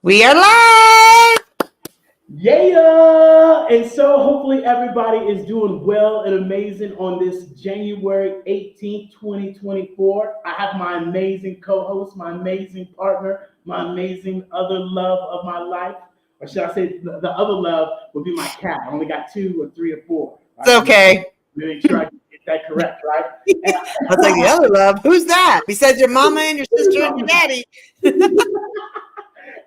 We are live! Yeah! And so hopefully everybody is doing well and amazing on this January 18th, 2024. I have my amazing co-host, my amazing partner, my amazing other love of my life. Or should I say the other love would be my cat. I only got 2 or 3 or 4. It's okay. Make sure I get that correct, right? I was like, the other love? Who's that? Besides your mama and your sister and your daddy.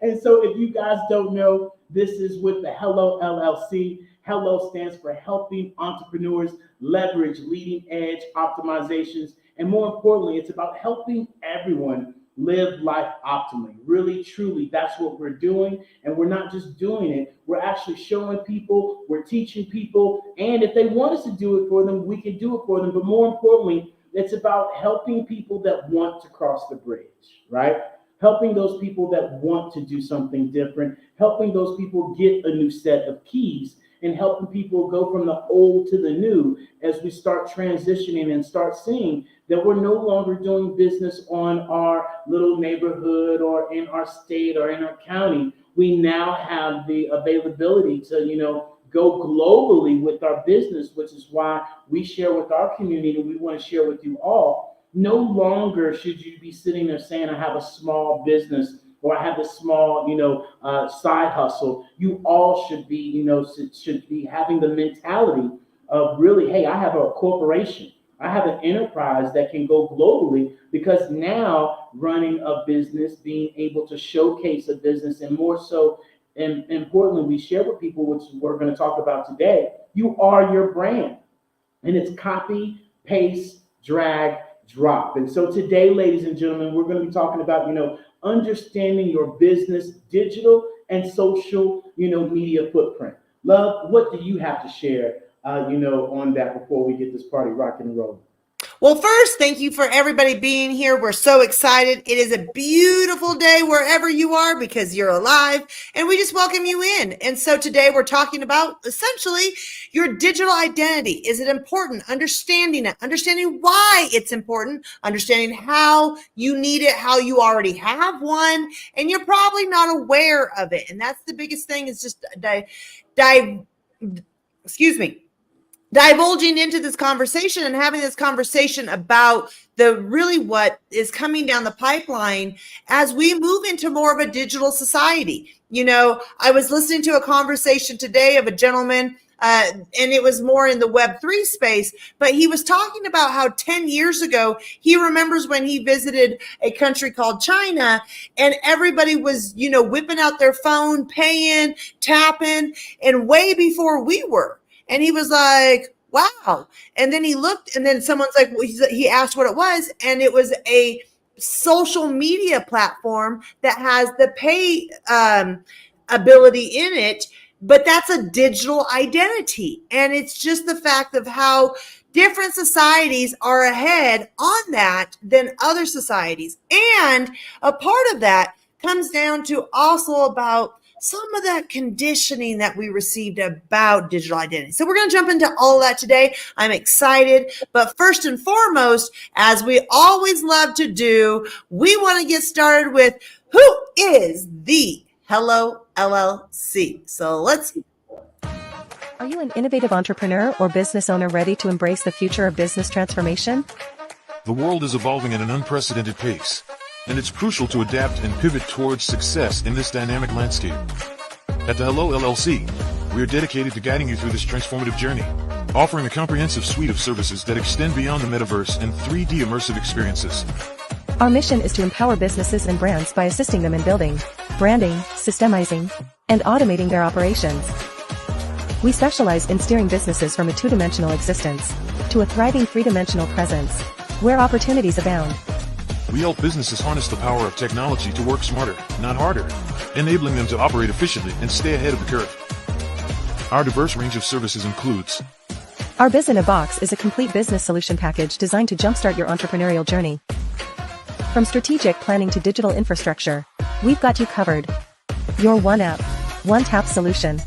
And so if you guys don't know, this is with the Hello LLC. Hello stands for helping entrepreneurs leverage leading edge optimizations. And more importantly, it's about helping everyone live life optimally. Really, truly, that's what we're doing. And we're not just doing it, we're actually showing people, we're teaching people. And if they want us to do it for them, we can do it for them. But more importantly, it's about helping people that want to cross the bridge, right? Helping those people that want to do something different, helping those people get a new set of keys, and helping people go from the old to the new as we start transitioning and start seeing that we're no longer doing business on our little neighborhood or in our state or in our county. We now have the availability to, go globally with our business, which is why we share with our community and we want to share with you all. No longer should you be sitting there saying, I have a small business or I have a small, side hustle. You all should be, should be having the mentality of really, hey, I have a corporation. I have an enterprise that can go globally, because now running a business, being able to showcase a business, and more so, and importantly, we share with people, which we're going to talk about today, you are your brand. And it's copy, paste, drag, drop. And so today, ladies and gentlemen, we're going to be talking about, understanding your business, digital and social, media footprint. Love, what do you have to share, on that before we get this party rocking and rolling? Well, first, thank you for everybody being here. We're so excited. It is a beautiful day wherever you are because you're alive, and we just welcome you in. And so today we're talking about essentially your digital identity. Is it important? Understanding it, understanding why it's important, understanding how you need it, how you already have one, and you're probably not aware of it. And that's the biggest thing, is just divulging into this conversation and having this conversation about what is coming down the pipeline as we move into more of a digital society. I was listening to a conversation today of a gentleman, and it was more in the Web3 space, but he was talking about how 10 years ago, he remembers when he visited a country called China, and everybody was, whipping out their phone, paying, tapping, and way before we were. And he was like, wow. And then he looked, and then someone's like, he asked what it was. And it was a social media platform that has the pay ability in it, but that's a digital identity. And it's just the fact of how different societies are ahead on that than other societies. And a part of that comes down to also about some of that conditioning that we received about digital identity. So we're going to jump into all of that today. I'm excited. But first and foremost, as we always love to do, we want to get started with who is the Hello LLC. So let's. Are you an innovative entrepreneur or business owner ready to embrace the future of business transformation? The world is evolving at an unprecedented pace, and it's crucial to adapt and pivot towards success in this dynamic landscape. At the Hello LLC, we are dedicated to guiding you through this transformative journey, offering a comprehensive suite of services that extend beyond the metaverse and 3D immersive experiences. Our mission is to empower businesses and brands by assisting them in building, branding, systemizing, and automating their operations. We specialize in steering businesses from a two-dimensional existence to a thriving three-dimensional presence, where opportunities abound. We help businesses harness the power of technology to work smarter, not harder, enabling them to operate efficiently and stay ahead of the curve. Our diverse range of services includes: Our Biz in a Box is a complete business solution package designed to jumpstart your entrepreneurial journey. From strategic planning to digital infrastructure, we've got you covered. Your one app, one tap solution.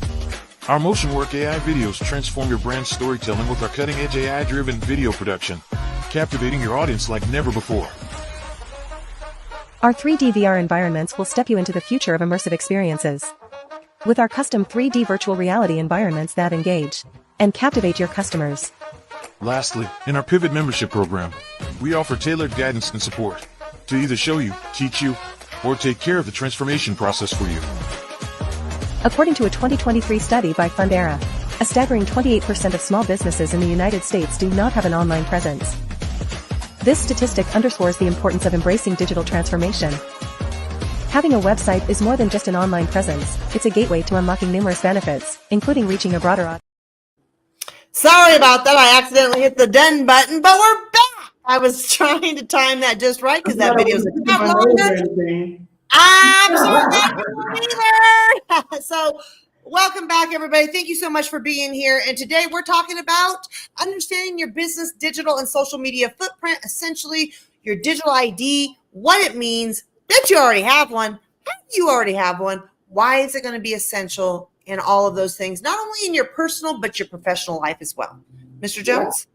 Our MotionWork AI videos transform your brand storytelling with our cutting-edge AI-driven video production, captivating your audience like never before. Our 3D VR environments will step you into the future of immersive experiences. With our custom 3D virtual reality environments that engage and captivate your customers. Lastly, in our Pivot membership program, we offer tailored guidance and support to either show you, teach you, or take care of the transformation process for you. According to a 2023 study by Fundera, a staggering 28% of small businesses in the United States do not have an online presence. This statistic underscores the importance of embracing digital transformation. Having a website is more than just an online presence, it's a gateway to unlocking numerous benefits, including reaching a broader audience. Sorry about that. I accidentally hit the done button, but we're back. I was trying to time that just right because that video is not longer. I'm so glad. So welcome back, everybody. Thank you so much for being here. And today we're talking about understanding your business digital and social media footprint, essentially your digital ID, what it means, that you already have one, how you already have one, why is it going to be essential in all of those things, not only in your personal, but your professional life as well. Mr. Jones?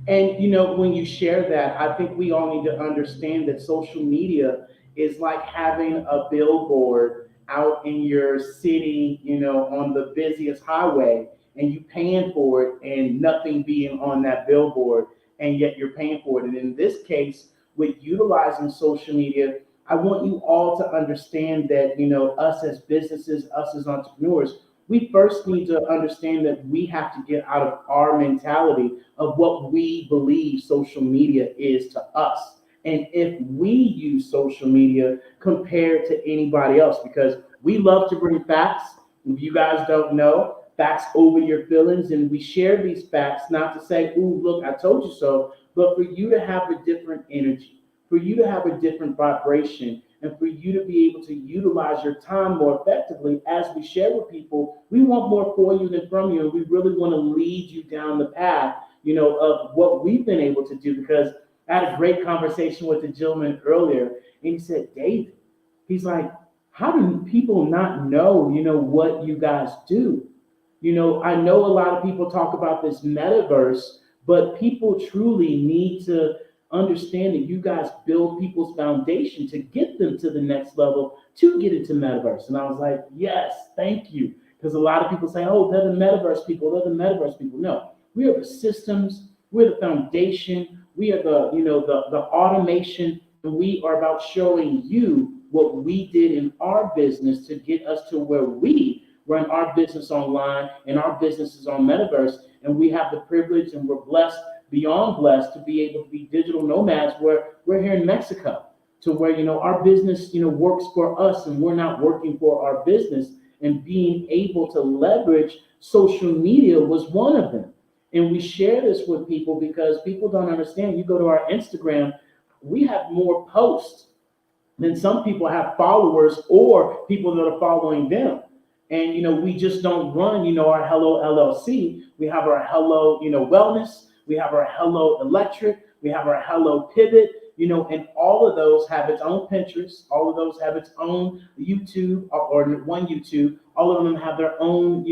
Yeah. And, when you share that, I think we all need to understand that social media is like having a billboard out in your city, on the busiest highway, and you paying for it and nothing being on that billboard, and yet you're paying for it. And in this case, with utilizing social media, I want you all to understand that, us as businesses, us as entrepreneurs, we first need to understand that we have to get out of our mentality of what we believe social media is to us. And if we use social media compared to anybody else, because we love to bring facts. If you guys don't know, facts over your feelings. And we share these facts, not to say, ooh, look, I told you so, but for you to have a different energy, for you to have a different vibration, and for you to be able to utilize your time more effectively. As we share with people, we want more for you than from you. And we really want to lead you down the path, of what we've been able to do. Because I had a great conversation with the gentleman earlier, and he said, David, he's like, how do people not know, what you guys do? I know a lot of people talk about this metaverse, but people truly need to understand that you guys build people's foundation to get them to the next level to get into metaverse. And I was like, yes, thank you. Because a lot of people say, oh, they're the metaverse people, No, we are the systems, we're the foundation, we are the automation, and we are about showing you what we did in our business to get us to where we run our business online and our business is on metaverse. And we have the privilege and we're blessed, beyond blessed, to be able to be digital nomads where we're here in Mexico, to where, our business, works for us and we're not working for our business. And being able to leverage social media was one of them. And we share this with people because people don't understand. You go to our Instagram, we have more posts than some people have followers or people that are following them. And, we just don't run, our Hello LLC. We have our Hello, Wellness. We have our Hello Electric. We have our Hello Pivot, and all of those have its own Pinterest. All of those have its own YouTube or one YouTube. All of them have their own,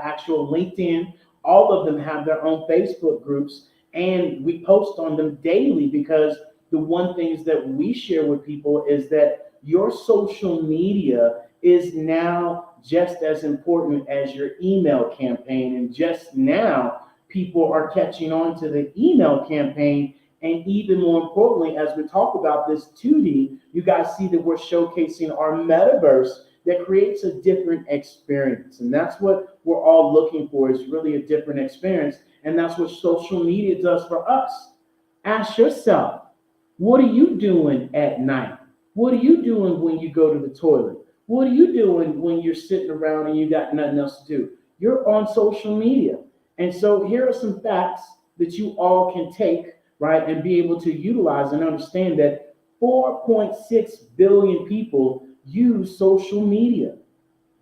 actual LinkedIn. All of them have their own Facebook groups. And we post on them daily because the one things that we share with people is that your social media is now just as important as your email campaign. And just now, people are catching on to the email campaign. And even more importantly, as we talk about this 2D, you guys see that we're showcasing our metaverse that creates a different experience. And that's what we're all looking for, is really a different experience. And that's what social media does for us. Ask yourself, what are you doing at night? What are you doing when you go to the toilet? What are you doing when you're sitting around and you got nothing else to do? You're on social media. And so here are some facts that you all can take, right, and be able to utilize and understand that 4.6 billion people use social media.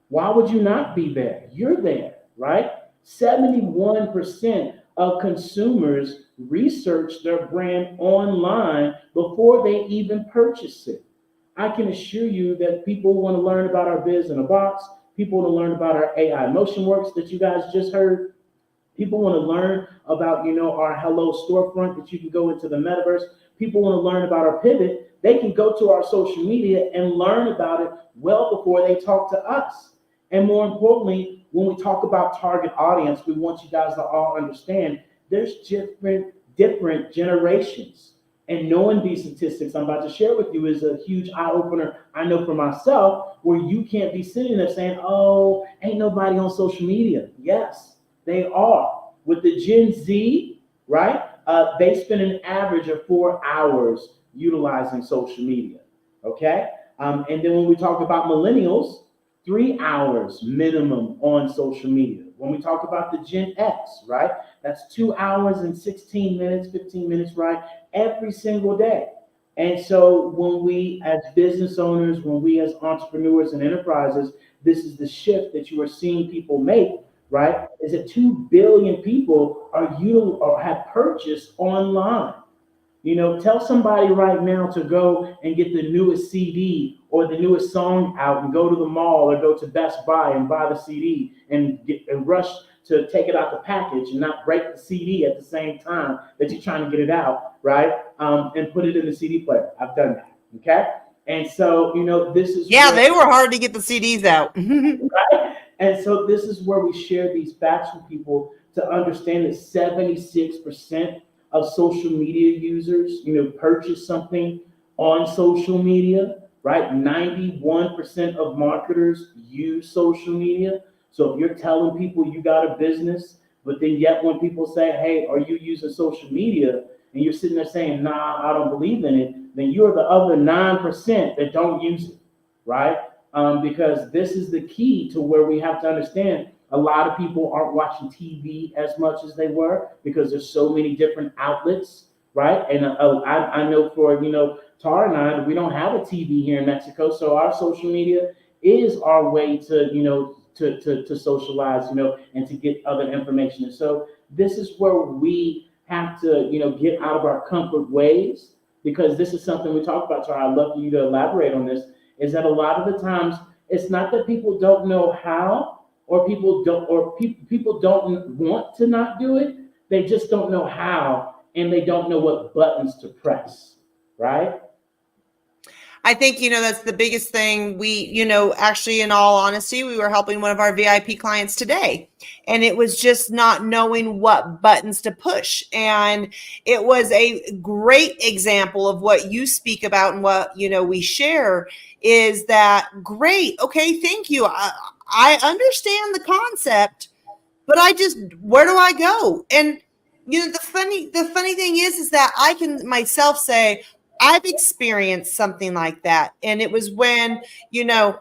Why would you not be there? You're there, right? 71% of consumers research their brand online before they even purchase it. I can assure you that people want to learn about our Biz in a Box. People want to learn about our AI MotionWorks that you guys just heard. People want to learn about, our Hello storefront that you can go into the metaverse. people want to learn about our pivot, they can go to our social media and learn about it well before they talk to us. And more importantly, when we talk about target audience, we want you guys to all understand there's different generations. And knowing these statistics I'm about to share with you is a huge eye opener. I know for myself, where you can't be sitting there saying, oh, ain't nobody on social media. Yes, they are. With the Gen Z, right? They spend an average of 4 hours utilizing social media. Okay. And then when we talk about millennials, 3 hours minimum on social media. When we talk about the Gen X, right? That's 2 hours and 16 minutes, 15 minutes, right? Every single day. And so when we as business owners, when we as entrepreneurs and enterprises, this is the shift that you are seeing people make, right? Is that 2 billion people are have purchased online. You know, tell somebody right now to go and get the newest CD or the newest song out and go to the mall or go to Best Buy and buy the CD and rush to take it out the package and not break the CD at the same time that you're trying to get it out, right? And put it in the CD player. I've done that, okay? And so, you know, this is they were hard to get the CDs out. right? And so this is where we share these facts with people to understand that 76% of social media users, you know, purchase something on social media, right? 91% of marketers use social media. So if you're telling people you got a business, but then yet when people say, hey, are you using social media? And you're sitting there saying, nah, I don't believe in it, then you're the other 9% that don't use it, right? Because this is the key to where we have to understand a lot of people aren't watching TV as much as they were because there's so many different outlets, right? And I know for, you know, Tara and I, we don't have a TV here in Mexico. So our social media is our way to, you know, to socialize, you know, and to get other information. And so this is where we have to, you know, get out of our comfort ways, because this is something we talk about, Tara. I'd love for you to elaborate on this, is that a lot of the times it's not that people don't know how, or people don't want to not do it. They just don't know how, and they don't know what buttons to press, right? I think, you know, that's the biggest thing. We, you know, actually, in all honesty, we were helping one of our VIP clients today, and it was just not knowing what buttons to push. And it was a great example of what you speak about and what, you know, we share is that great. Okay. Thank you. I understand the concept, but where do I go? And, you know, the funny thing is that I can myself say, I've experienced something like that. And it was when, you know,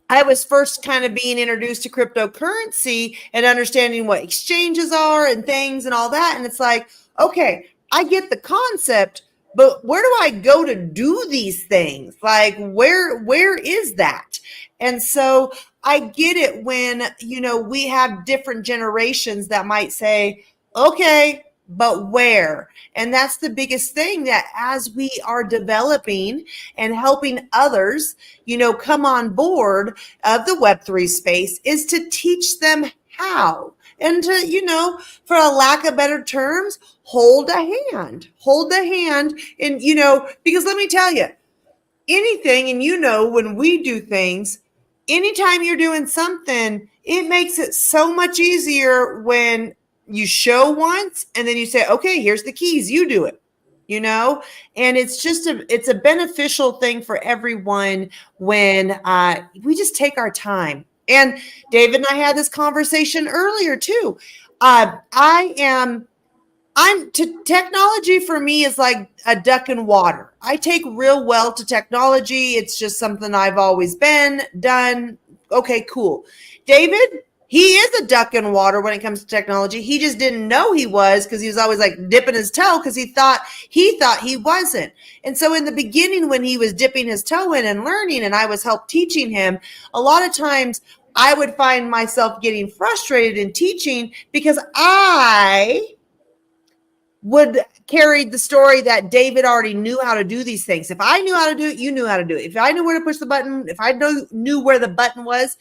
I was first kind of being introduced to cryptocurrency and understanding what exchanges are and things and all that. And it's like, okay, I get the concept, but where do I go to do these things? Like, where is that? And so I get it when, you know, we have different generations that might say, okay, but where? And that's the biggest thing, that as we are developing and helping others, you know, come on board of the Web3 space, is to teach them how. And to, you know, for a lack of better terms, hold a hand. And, you know, because let me tell you, anything, and you know, when we do things, anytime you're doing something, it makes it so much easier when you show once and then you say, okay, here's the keys, you do it, you know? And it's just it's a beneficial thing for everyone when we just take our time. And David and I had this conversation earlier too. Technology for me is like a duck in water. I take real well to technology. It's just something I've always done. Okay, cool. David, he is a duck in water when it comes to technology. He just didn't know he was, because he was always like dipping his toe because he thought he wasn't. And so in the beginning, when he was dipping his toe in and learning, and I was help teaching him, a lot of times I would find myself getting frustrated in teaching because I would carry the story that David already knew how to do these things. If I knew how to do it, you knew how to do it. If I knew where to push the button, if I knew where the button was,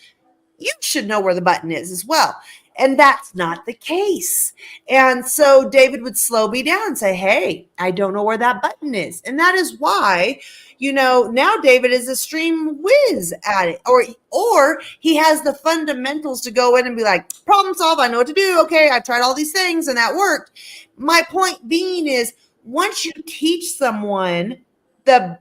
you should know where the button is as well. And that's not the case. And so David would slow me down and say, hey, I don't know where that button is. And that is why, now David is a stream whiz at it, or he has the fundamentals to go in and be like, problem solve. I know what to do. Okay. I tried all these things and that worked. My point being is, once you teach someone the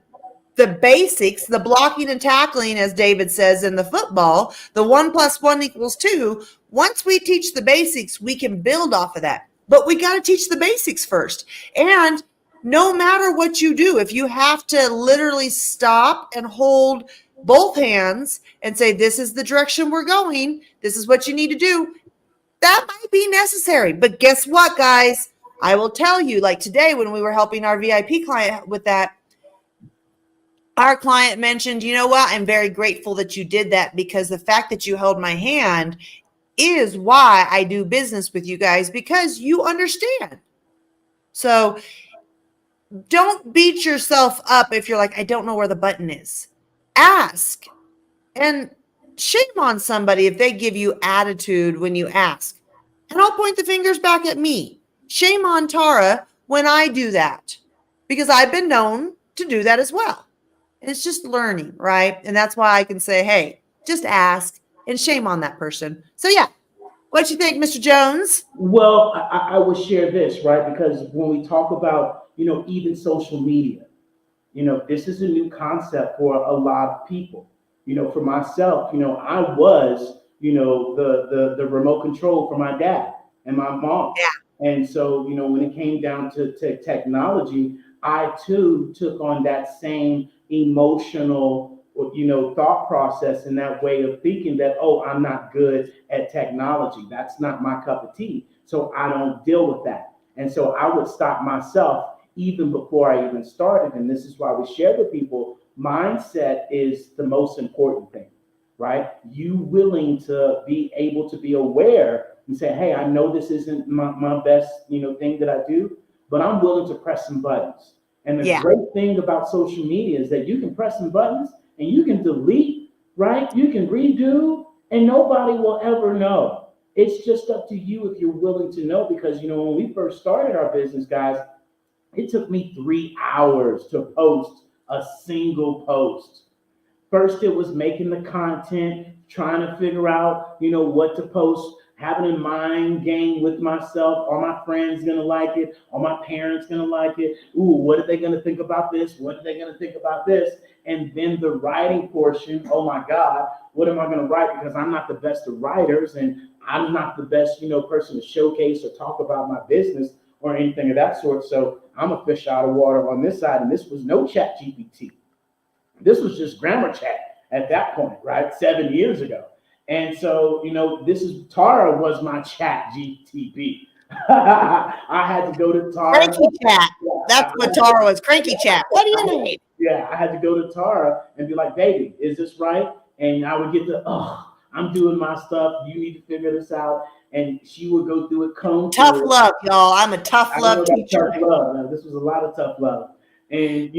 basics, the blocking and tackling, as David says in the football, the 1 + 1 = 2. Once we teach the basics, we can build off of that. But we got to teach the basics first. And no matter what you do, if you have to literally stop and hold both hands and say, this is the direction we're going, this is what you need to do, that might be necessary. But guess what, guys? I will tell you, like today when we were helping our VIP client with that, our client mentioned, you know what? I'm very grateful that you did that, because the fact that you held my hand is why I do business with you guys, because you understand. So don't beat yourself up if you're like, I don't know where the button is. Ask. And shame on somebody if they give you attitude when you ask. And I'll point the fingers back at me. Shame on Tara when I do that, because I've been known to do that as well. And it's just learning, right? And that's why I can say, hey, just ask, and shame on that person. So yeah, what you think, Mr. Jones? Well, I would share this, right? Because when we talk about, even social media, this is a new concept for a lot of people. For myself, I was, the remote control for my dad and my mom. Yeah. And so, when it came down to technology, I too took on that same emotional, thought process and that way of thinking that, oh, I'm not good at technology. That's not my cup of tea. So I don't deal with that. And so I would stop myself even before I even started. And this is why we share with people, mindset is the most important thing, right? You willing to be able to be aware and say, hey, I know this isn't my best, thing that I do, but I'm willing to press some buttons. And the great thing about social media is that you can press some buttons and you can delete, right? You can redo, and nobody will ever know. It's just up to you if you're willing to know, because, when we first started our business, guys, it took me 3 hours to post a single post. First, it was making the content, trying to figure out, what to post, having a mind game with myself. Are my friends going to like it? Are my parents going to like it? Ooh, what are they going to think about this? What are they going to think about this? And then the writing portion, oh my God, what am I going to write? Because I'm not the best of writers, and I'm not the best, person to showcase or talk about my business or anything of that sort. So I'm a fish out of water on this side. And this was no Chat GPT. This was just grammar chat at that point, right? 7 years ago. And so, Tara was my Chat GTP. I had to go to Tara. Cranky chat. That's what Tara was. Cranky chat. What do you need? Yeah, I had to go to Tara and be like, baby, is this right? And I would get I'm doing my stuff. You need to figure this out. And she would go through it. Tough love, y'all. I'm a tough love teacher. Tough love. Now, this was a lot of tough love. And,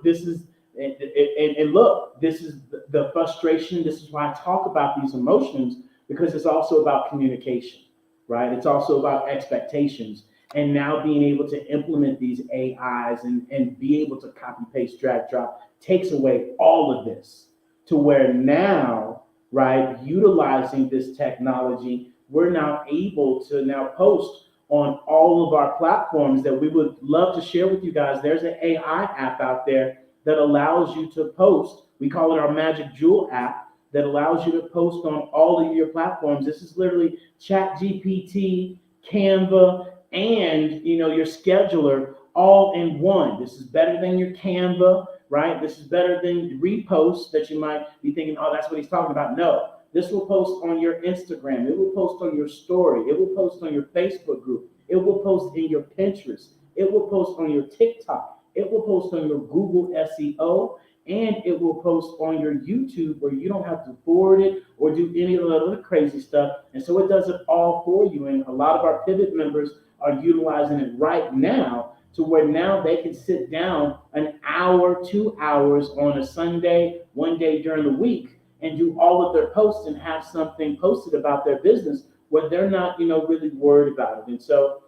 this is, and look, this is the frustration. This is why I talk about these emotions, because it's also about communication, right? It's also about expectations. And now being able to implement these AIs and be able to copy, paste, drag, drop takes away all of this, to where now, right, utilizing this technology, we're now able to now post on all of our platforms that we would love to share with you guys. There's an AI app out there that allows you to post. We call it our Magic Jewel app, that allows you to post on all of your platforms. This is literally ChatGPT, Canva, and your scheduler all in one. This is better than your Canva, right? This is better than Repost that you might be thinking, oh, that's what he's talking about. No, this will post on your Instagram. It will post on your story. It will post on your Facebook group. It will post in your Pinterest. It will post on your TikTok. It will post on your Google SEO, and it will post on your YouTube, where you don't have to forward it or do any of the other crazy stuff. And so it does it all for you. And a lot of our Pivot members are utilizing it right now, to where now they can sit down an hour, 2 hours on a Sunday, one day during the week, and do all of their posts and have something posted about their business where they're not, really worried about it. And so,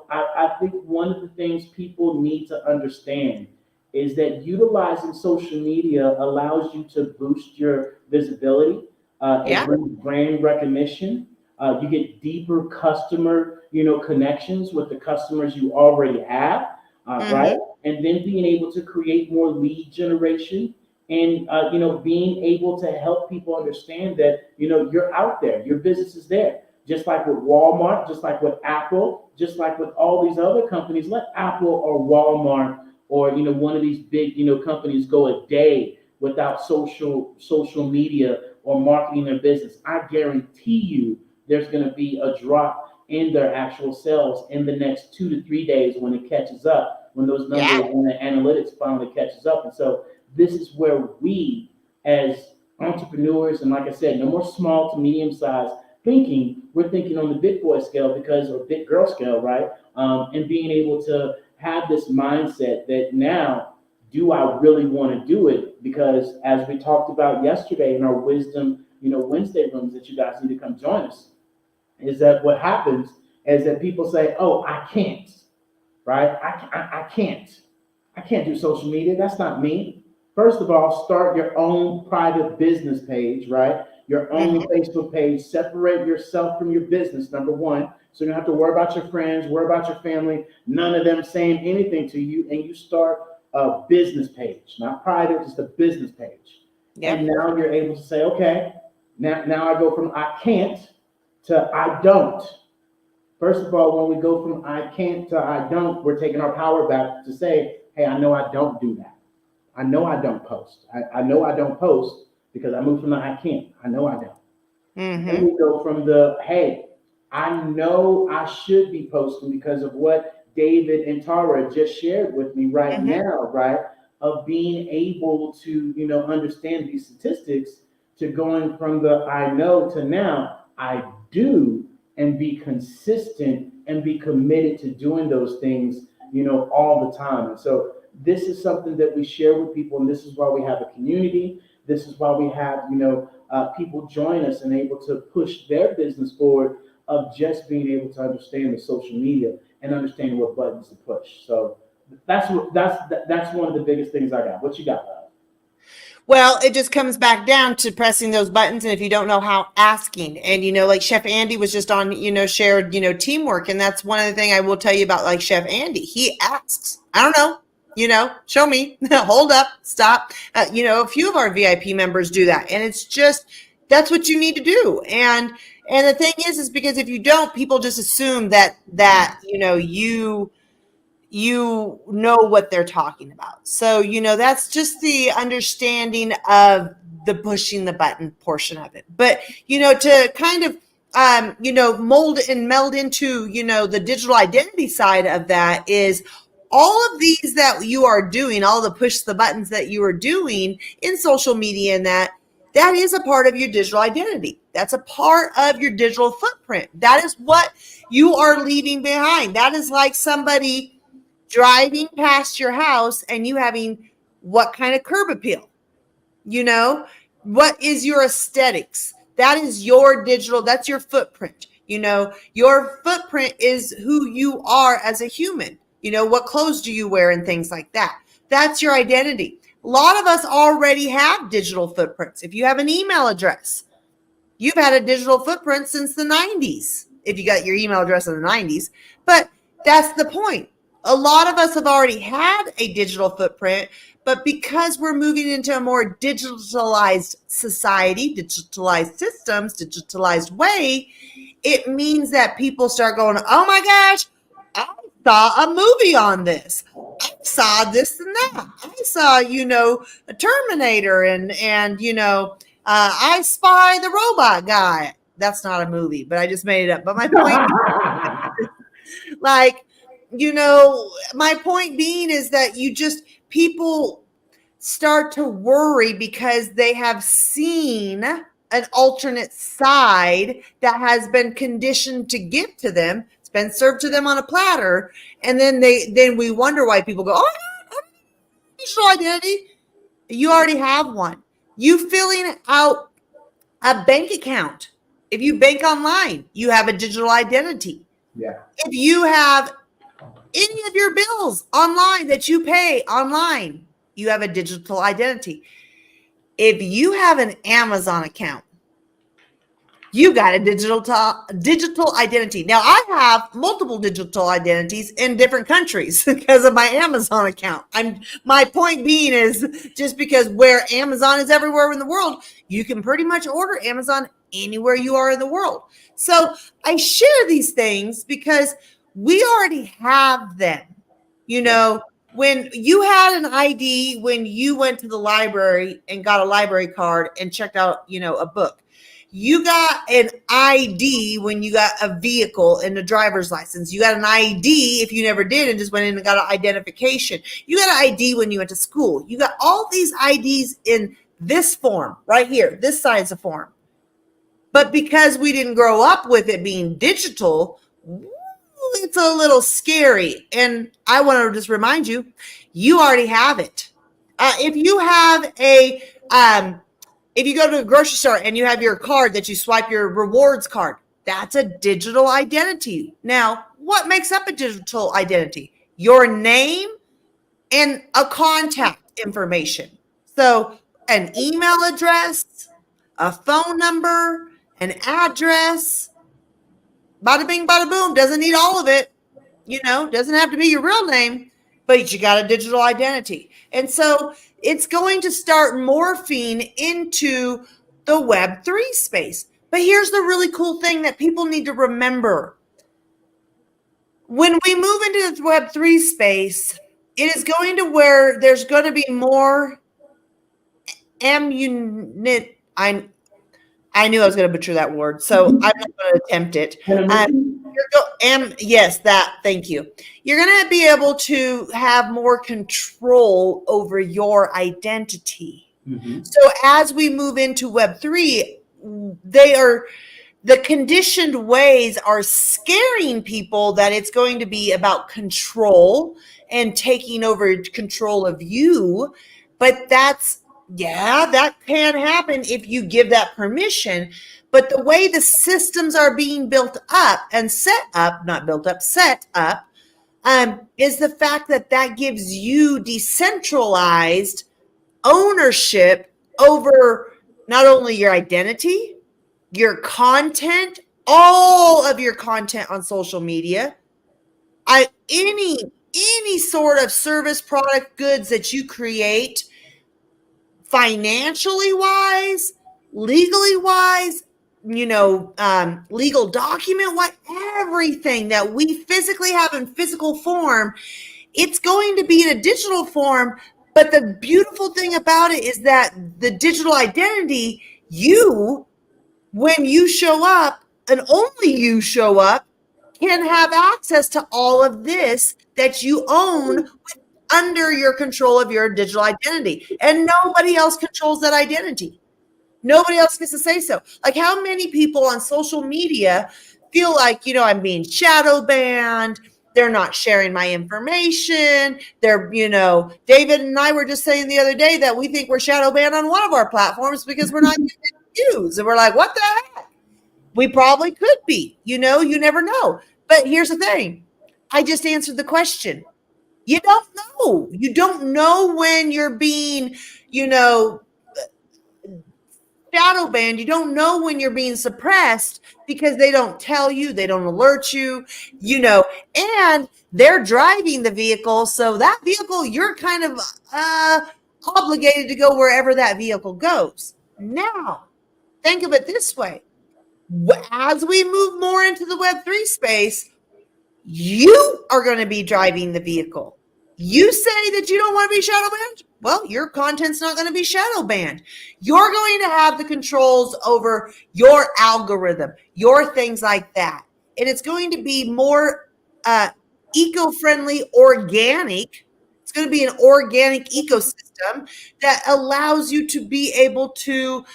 I think one of the things people need to understand is that utilizing social media allows you to boost your visibility. It Yeah. brings brand recognition. You get deeper customer, connections with the customers you already have, right? Hmm. And then being able to create more lead generation and, being able to help people understand that, you're out there, your business is there. Just like with Walmart, just like with Apple, just like with all these other companies, let Apple or Walmart or, one of these big, companies go a day without social media or marketing their business. I guarantee you there's going to be a drop in their actual sales in the next 2 to 3 days when it catches up, when those numbers Yeah. and the analytics finally catches up. And so this is where we as entrepreneurs, and like I said, no more small to medium size thinking, we're thinking on the big boy scale or big girl scale, right? And being able to have this mindset that now, do I really want to do it? Because as we talked about yesterday in our wisdom, Wednesday rooms that you guys need to come join us, is that what happens is that people say, oh, I can't, right? I can't do social media. That's not me. First of all, start your own private business page, right? Your own Hmm. Facebook page. Separate yourself from your business, number one. So you don't have to worry about your friends, worry about your family, none of them saying anything to you. And you start a business page, not private, just a business page. And Yep. now you're able to say, okay, now I go from I can't to I don't. First of all, when we go from I can't to I don't, we're taking our power back to say, hey, I know I don't do that. I know I don't post. I know I don't post because I moved from the I can't. I know I don't. Then Hmm. we go from the hey, I know I should be posting because of what David and Tara just shared with me right Hmm. now, right? Of being able to, understand these statistics to going from the I know to now I do and be consistent and be committed to doing those things, all the time. And so this is something that we share with people, and this is why we have a community. This is why we have, people join us and able to push their business forward of just being able to understand the social media and understanding what buttons to push. So that's one of the biggest things I got. What you got, love? Well, it just comes back down to pressing those buttons. And if you don't know how, asking. And, like Chef Andy was just on, shared, teamwork. And that's one of the things I will tell you about like Chef Andy. He asks, I don't know, show me, hold up, stop. A few of our VIP members do that. And it's just, that's what you need to do. And the thing is because if you don't, people just assume that, you know what they're talking about. So, that's just the understanding of the pushing the button portion of it. But, to kind of, mold and meld into, the digital identity side of that is all of these that you are doing, all the push the buttons that you are doing in social media and that is a part of your digital identity. That's a part of your digital footprint. That is what you are leaving behind. That is like somebody driving past your house and you having what kind of curb appeal, what is your aesthetics? That is your digital, that's your footprint. Your footprint is who you are as a human. What clothes do you wear and things like that. That's your identity. A lot of us already have digital footprints. If you have an email address, you've had a digital footprint since the 90s, if you got your email address in the 90s. But that's the point. A lot of us have already had a digital footprint, but because we're moving into a more digitalized society, digitalized systems, digitalized way, it means that people start going, oh my gosh, I saw a movie on this. I saw this and that. I saw, a Terminator and I Spy the Robot Guy. That's not a movie, but I just made it up. But my point, like, my point being is that people start to worry because they have seen an alternate side that has been conditioned to give to them. It's been served to them on a platter. And then we wonder why people go, oh, digital identity. You already have one. You filling out a bank account If you bank online, you have a digital identity. Yeah. If you have any of your bills online that you pay online, you have a digital identity. If you have an Amazon account, you got a digital identity. Now, I have multiple digital identities in different countries because of my Amazon account. My point being is just because where Amazon is everywhere in the world, you can pretty much order Amazon anywhere you are in the world. So I share these things because we already have them. You know, when you had an ID when you went to the library and got a library card and checked out, a book. You got an ID when you got a vehicle and a driver's license. You got an ID if you never did and just went in and got an identification. You got an ID when you went to school. You got all these IDs in this form right here, this size of form. But because we didn't grow up with it being digital, it's a little scary. And I want to just remind you, you already have it. If you have if you go to a grocery store and you have your card that you swipe your rewards card, that's a digital identity. Now, what makes up a digital identity? Your name and a contact information. So an email address, a phone number, an address, bada bing, bada boom. Doesn't need all of it. Doesn't have to be your real name, but you got a digital identity. And so it's going to start morphing into the Web3 space. But here's the really cool thing that people need to remember. When we move into the Web3 space, it is going to where there's going to be more I knew I was going to butcher that word, so I'm not going to attempt it. Yes, thank you. You're going to be able to have more control over your identity. Mm-hmm. So as we move into Web3, the conditioned ways are scaring people that it's going to be about control and taking over control of you. But that can happen if you give that permission. But the way the systems are being built up and set up, not built up, set up, is the fact that gives you decentralized ownership over not only your identity, your content, all of your content on social media, any sort of service, product, goods that you create, financially wise, legally wise, legal document wise, everything that we physically have in physical form, it's going to be in a digital form. But the beautiful thing about it is that the digital identity, when you show up and only you show up, can have access to all of this that you own under your control of your digital identity. And nobody else controls that identity. Nobody else gets to say so. Like, how many people on social media feel like, I'm being shadow banned. They're not sharing my information. They're, David and I were just saying the other day that we think we're shadow banned on one of our platforms because we're not getting views. And we're like, what the heck? We probably could be, you never know. But here's the thing. I just answered the question. You don't know. You don't know when you're being, shadow banned. You don't know when you're being suppressed because they don't tell you, they don't alert you, and they're driving the vehicle. So that vehicle, you're kind of obligated to go wherever that vehicle goes. Now, think of it this way. As we move more into the Web3 space, you are going to be driving the vehicle. You say that you don't want to be shadow banned? Well, your content's not going to be shadow banned. You're going to have the controls over your algorithm, your things like that. And it's going to be more eco-friendly, organic. It's going to be an organic ecosystem that allows you to be able to,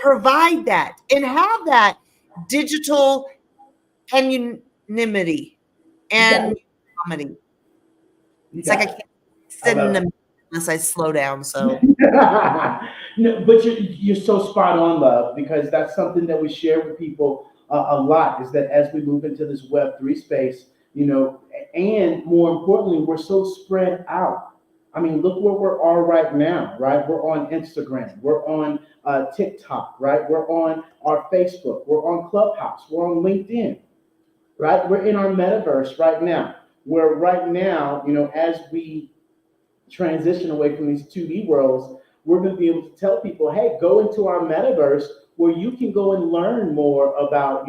provide that and have that digital anonymity and comedy. It's like a synonym. unless I slow down. So No, but you're so spot on, love, because that's something that we share with people a lot. Is that as we move into this Web3 space, and more importantly, we're so spread out. I mean, look where we're all right now, right? We're on Instagram, we're on TikTok, right? We're on our Facebook, we're on Clubhouse, we're on LinkedIn, right? We're in our metaverse right now. Where right now, as we transition away from these 2D worlds, we're going to be able to tell people, hey, go into our metaverse where you can go and learn more about,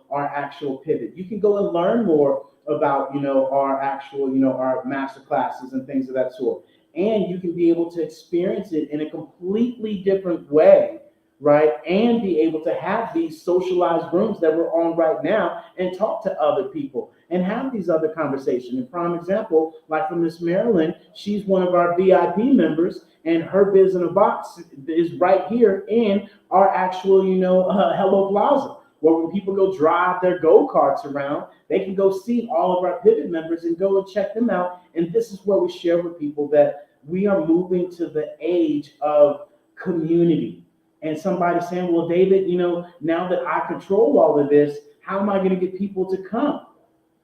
our actual pivot. You can go and learn more about, our actual, our master classes and things of that sort. And you can be able to experience it in a completely different way, right? And be able to have these socialized rooms that we're on right now and talk to other people and have these other conversations. And prime example, like from Miss Marilyn, she's one of our VIP members, and her Biz in a Box is right here in our actual, Hello Plaza, where when people go drive their go-karts around, they can go see all of our Pivot members and go and check them out. And this is where we share with people that we are moving to the age of community. And somebody saying, well, David, now that I control all of this, how am I going to get people to come?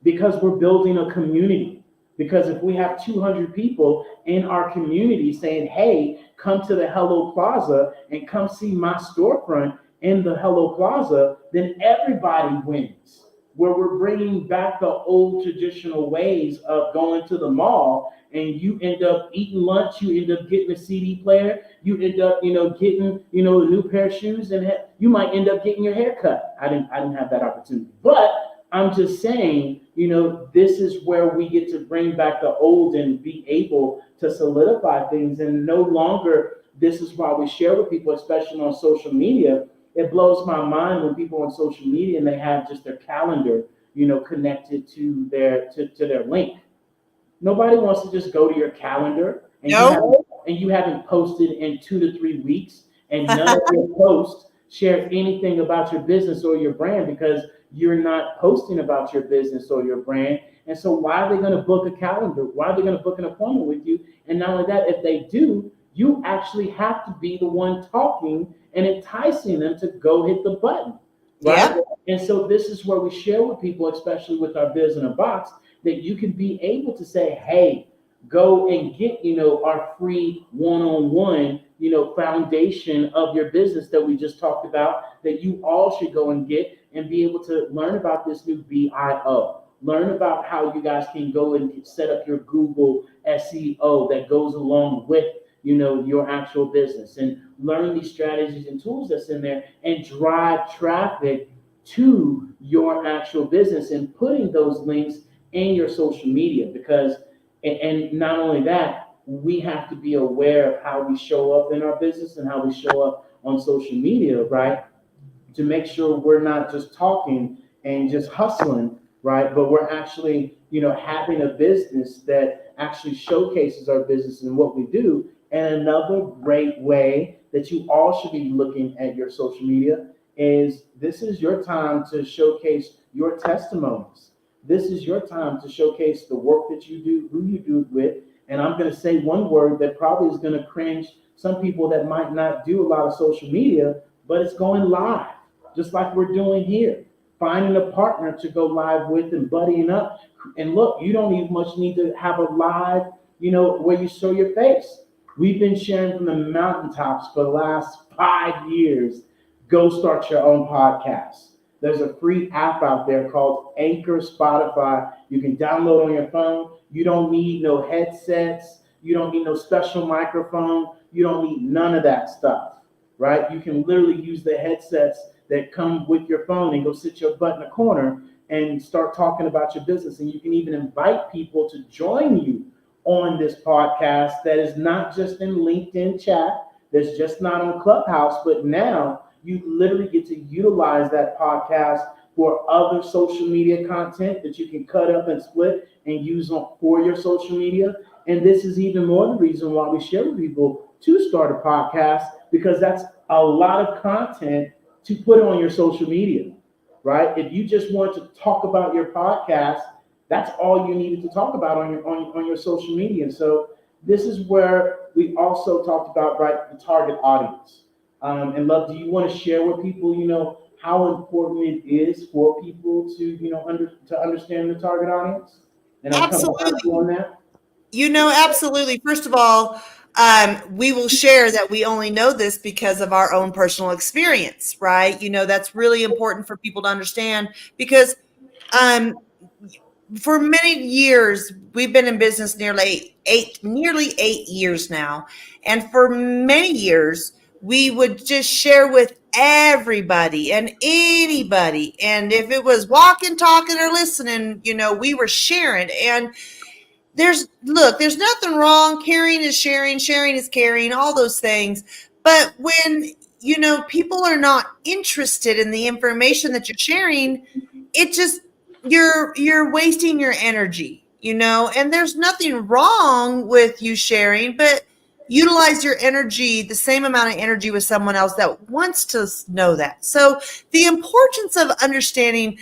Because we're building a community. Because if we have 200 people in our community saying, hey, come to the Hello Plaza and come see my storefront in the Hello Plaza, then everybody wins. Where we're bringing back the old traditional ways of going to the mall, and you end up eating lunch, you end up getting a CD player, you end up, getting, a new pair of shoes, and you might end up getting your hair cut. I didn't have that opportunity, but I'm just saying, this is where we get to bring back the old and be able to solidify things. And no longer, this is why we share with people, especially on social media. It blows my mind when people on social media and they have just their calendar, connected to their link. Nobody wants to just go to your calendar and you haven't posted in 2 to 3 weeks, and none of your posts share anything about your business or your brand because you're not posting about your business or your brand. And so why are they going to book a calendar? Why are they going to book an appointment with you? And not only that, if they do, you actually have to be the one talking and enticing them to go hit the button, right? Yeah. And so this is where we share with people, especially with our Biz in a Box, that you can be able to say, hey, go and get, our free one-on-one, foundation of your business that we just talked about, that you all should go and get and be able to learn about this new BIO. Learn about how you guys can go and set up your Google SEO that goes along with, your actual business, and learn these strategies and tools that's in there and drive traffic to your actual business and putting those links in your social media. Because, and not only that, we have to be aware of how we show up in our business and how we show up on social media, right? To make sure we're not just talking and just hustling, right? But we're actually, having a business that actually showcases our business and what we do. And another great way that you all should be looking at your social media is this is your time to showcase your testimonies. This is your time to showcase the work that you do, who you do it with. And I'm going to say one word that probably is going to cringe some people that might not do a lot of social media, but it's going live, just like we're doing here. Finding a partner to go live with and buddying up. And look, you don't even much need to have a live, where you show your face. We've been sharing from the mountaintops for the last 5 years. Go start your own podcast. There's a free app out there called Anchor Spotify. You can download on your phone. You don't need no headsets. You don't need no special microphone. You don't need none of that stuff, right? You can literally use the headsets that come with your phone and go sit your butt in a corner and start talking about your business. And you can even invite people to join you on this podcast that is not just in LinkedIn chat, that's just not on Clubhouse, but now you literally get to utilize that podcast for other social media content that you can cut up and split and use for your social media. And this is even more the reason why we share with people to start a podcast, because that's a lot of content to put on your social media, right? If you just want to talk about your podcast, that's all you needed to talk about on your social media. So this is where we also talked about, right, the target audience. And Love, do you want to share with people, how important it is for people to, to understand the target audience? And I'm coming back to you on that. Absolutely. First of all, we will share that we only know this because of our own personal experience, right? That's really important for people to understand because for many years, we've been in business nearly 8 years now. And for many years, we would just share with everybody and anybody. And if it was walking, talking, or listening, we were sharing. And there's nothing wrong. Caring is sharing, sharing is caring, all those things. But when, people are not interested in the information that you're sharing, it just, you're wasting your energy, and there's nothing wrong with you sharing, but utilize your energy, the same amount of energy with someone else that wants to know that. So the importance of understanding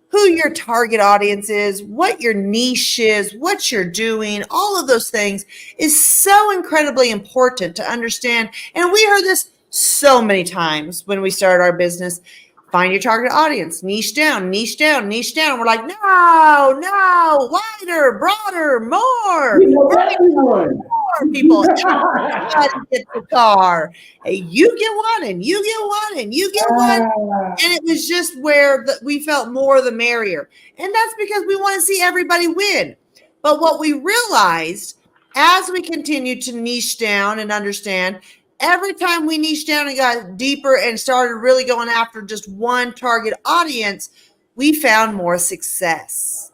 who your target audience is, what your niche is, what you're doing, all of those things is so incredibly important to understand. And we heard this so many times when we started our business. Find your target audience, niche down, niche down, niche down. We're like, no, wider, broader, more. Everyone. More people. Everybody gets a car. Hey, you get one, and you get one, and you get one. And it was just where we felt more the merrier. And that's because we want to see everybody win. But what we realized as we continued to niche down and understand, every time we niched down and got deeper and started really going after just one target audience, we found more success.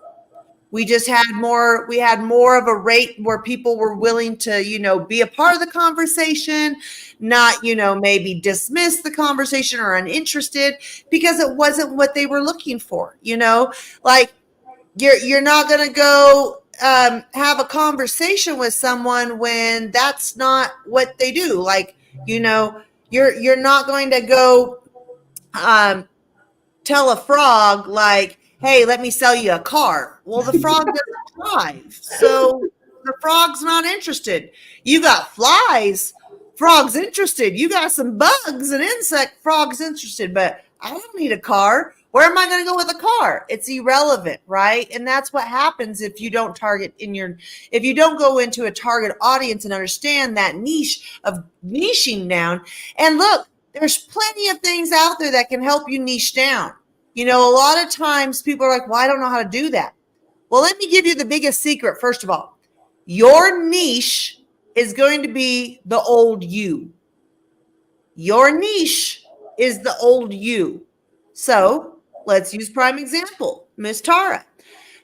We had more of a rate where people were willing to, be a part of the conversation, not, maybe dismiss the conversation or uninterested because it wasn't what they were looking for, like you're not going to go have a conversation with someone when that's not what they do. Like, you're not going to go tell a frog like, hey, let me sell you a car. Well, the frog doesn't drive, so the frog's not interested. You got flies, frog's interested. You got some bugs and insect, frog's interested, but I don't need a car. Where am I going to go with a car? It's irrelevant, right? And that's what happens if you don't if you don't go into a target audience and understand that niche of niching down. And look, there's plenty of things out there that can help you niche down. A lot of times people are like, well, I don't know how to do that. Well, let me give you the biggest secret. First of all, your niche is going to be the old you. Your niche is the old you. So let's use prime example, Miss Tara.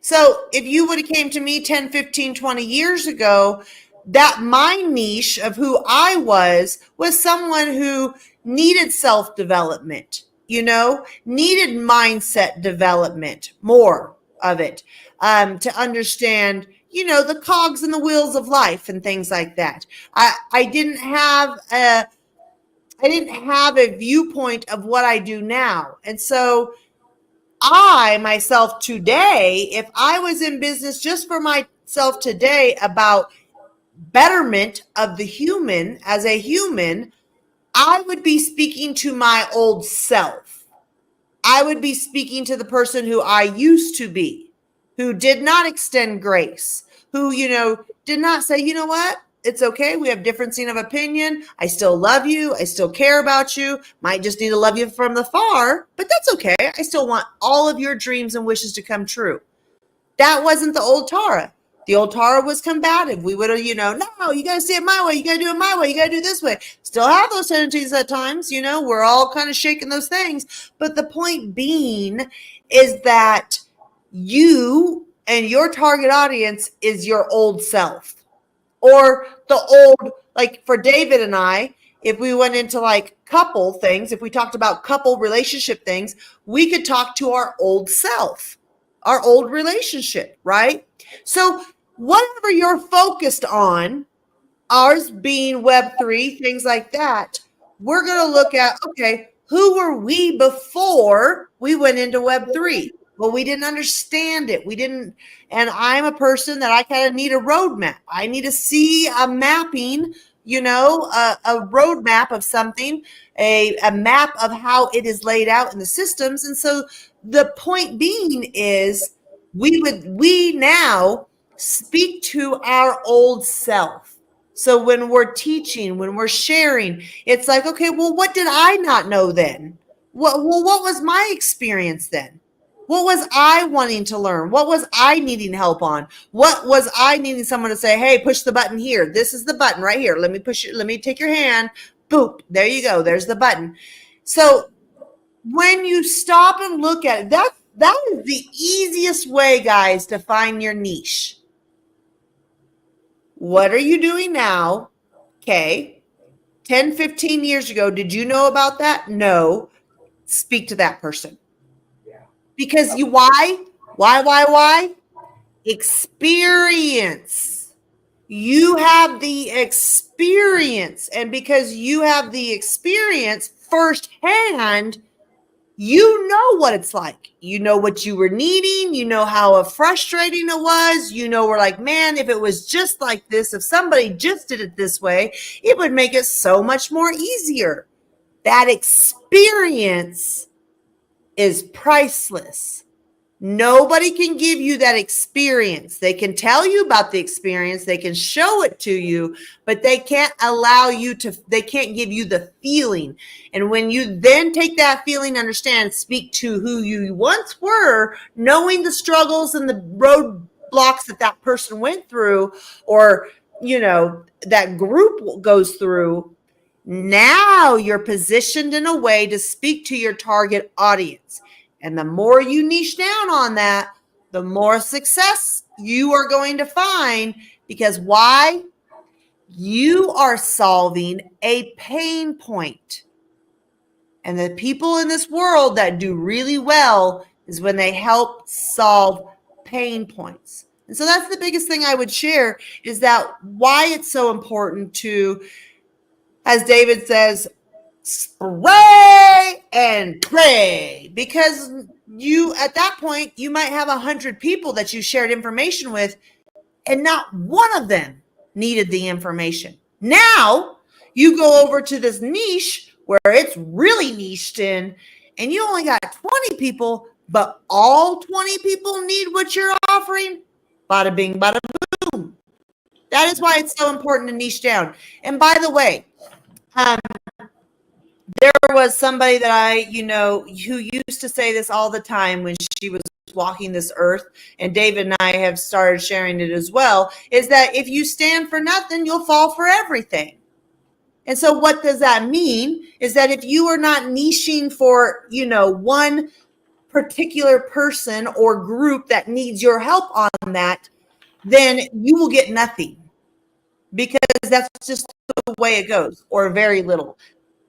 So if you would have came to me 10, 15, 20 years ago, that my niche of who I was someone who needed self-development, needed mindset development, more of it, to understand, the cogs and the wheels of life and things like that. I didn't have a viewpoint of what I do now. And so I myself today, if I was in business just for myself today about betterment of the human as a human, I would be speaking to my old self. I would be speaking to the person who I used to be, who did not extend grace, who, did not say, you know what? It's okay. We have differencing of opinion. I still love you. I still care about you. Might just need to love you from afar, but that's okay. I still want all of your dreams and wishes to come true. That wasn't the old Tara. The old Tara was combative. We would have, no, you got to see it my way. You got to do it my way. You got to do it this way. Still have those tendencies at times, we're all kind of shaking those things. But the point being is that you and your target audience is your old self. Or the old, like for David and I, if we went into like couple things, if we talked about couple relationship things, we could talk to our old self, our old relationship, right? So whatever you're focused on, ours being Web3, things like that, we're going to look at, okay, who were we before we went into Web3? Well, we didn't understand it. We didn't, and I'm a person that I kind of need a roadmap. I need to see a mapping, a roadmap of something, a map of how it is laid out in the systems. And so the point being is we now speak to our old self. So when we're teaching, when we're sharing, it's like, okay, well, what did I not know then? What was my experience then? What was I wanting to learn? What was I needing help on? What was I needing someone to say, hey, push the button here. This is the button right here. Let me push it. Let me take your hand. Boop. There you go. There's the button. So when you stop and look at it, that is the easiest way, guys, to find your niche. What are you doing now? Okay. 10, 15 years ago, did you know about that? No. Speak to that person. Because why? Experience. You have the experience. And because you have the experience firsthand, you know what it's like. You know what you were needing. You know how frustrating it was. We're like, man, if it was just like this, if somebody just did it this way, it would make it so much more easier. That experience is priceless. Nobody can give you that experience. They can tell you about the experience. They can show it to you, but they can't they can't give you the feeling. And when you then take that feeling, understand, speak to who you once were, knowing the struggles and the roadblocks that person went through, or, that group goes through. Now you're positioned in a way to speak to your target audience. And the more you niche down on that, the more success you are going to find. Because why? You are solving a pain point. And the people in this world that do really well is when they help solve pain points. And so that's the biggest thing I would share, is that why it's so important to, as David says, spray and pray. Because at that point, you might have 100 people that you shared information with, and not one of them needed the information. Now you go over to this niche where it's really niched in, and you only got 20 people, but all 20 people need what you're offering. Bada bing, bada boom. That is why it's so important to niche down. And by the way, there was somebody that who used to say this all the time when she was walking this earth, and David and I have started sharing it as well, is that if you stand for nothing, you'll fall for everything. And so what does that mean? Is that if you are not niching for, one particular person or group that needs your help on that, then you will get nothing, because that's just the way it goes, or very little.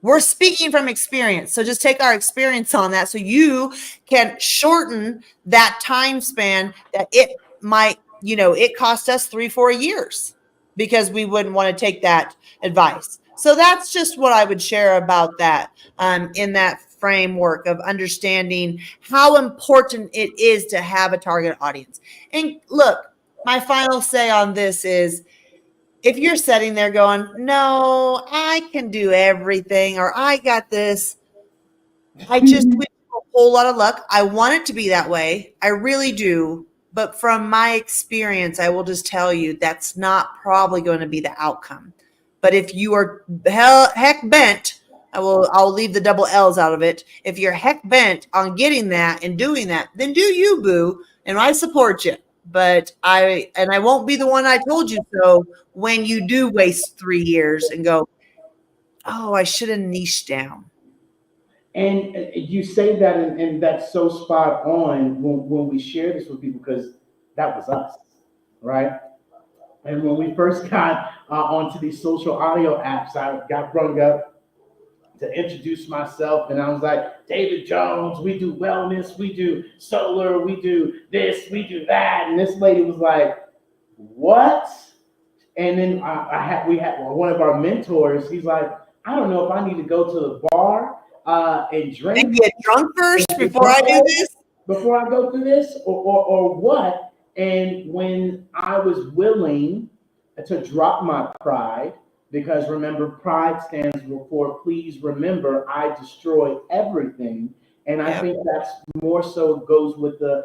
We're speaking from experience. So just take our experience on that, so you can shorten that time span that it might, it cost us 3-4 years, because we wouldn't want to take that advice. So that's just what I would share about that, in that framework of understanding how important it is to have a target audience. And look, my final say on this is, if you're sitting there going, no, I can do everything, or I got this, I just wish a whole lot of luck. I want it to be that way. I really do. But from my experience, I will just tell you that's not probably going to be the outcome. But if you are heck bent, I'll leave the double L's out of it. If you're heck bent on getting that and doing that, then do you, boo, and I support you. But I won't be the one I told you so when you do waste 3 years and go, oh, I should have niched down. And you say that, and that's so spot on when we share this with people, because that was us, right? And when we first got onto these social audio apps, I got brung up to introduce myself, and I was like, David Jones, we do wellness, we do solar, we do this, we do that. And this lady was like, what? And then we had one of our mentors, he's like, I don't know if I need to go to the bar and drink. And get drunk first before I do this? before I go through this, or what? And when I was willing to drop my pride, because remember, pride stands for please remember, I destroy everything. And I Yep. think that's more so goes with the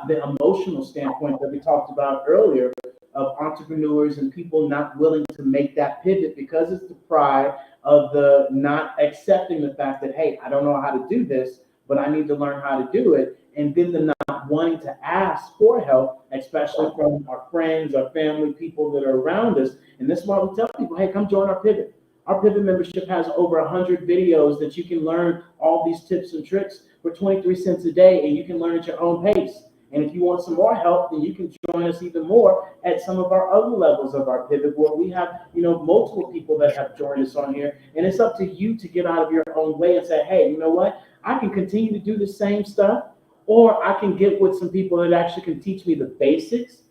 emotional standpoint that we talked about earlier of entrepreneurs and people not willing to make that pivot because it's the pride of the not accepting the fact that, hey, I don't know how to do this, but I need to learn how to do it. And then the not wanting to ask for help, especially from our friends, our family, people that are around us. And this is why we tell people, hey, come join our pivot. Our pivot membership has over 100 videos that you can learn all these tips and tricks for 23 cents a day, and you can learn at your own pace. And if you want some more help, then you can join us even more at some of our other levels of our pivot, where we have, multiple people that have joined us on here. And it's up to you to get out of your own way and say, hey, you know what? I can continue to do the same stuff, or I can get with some people that actually can teach me the basics,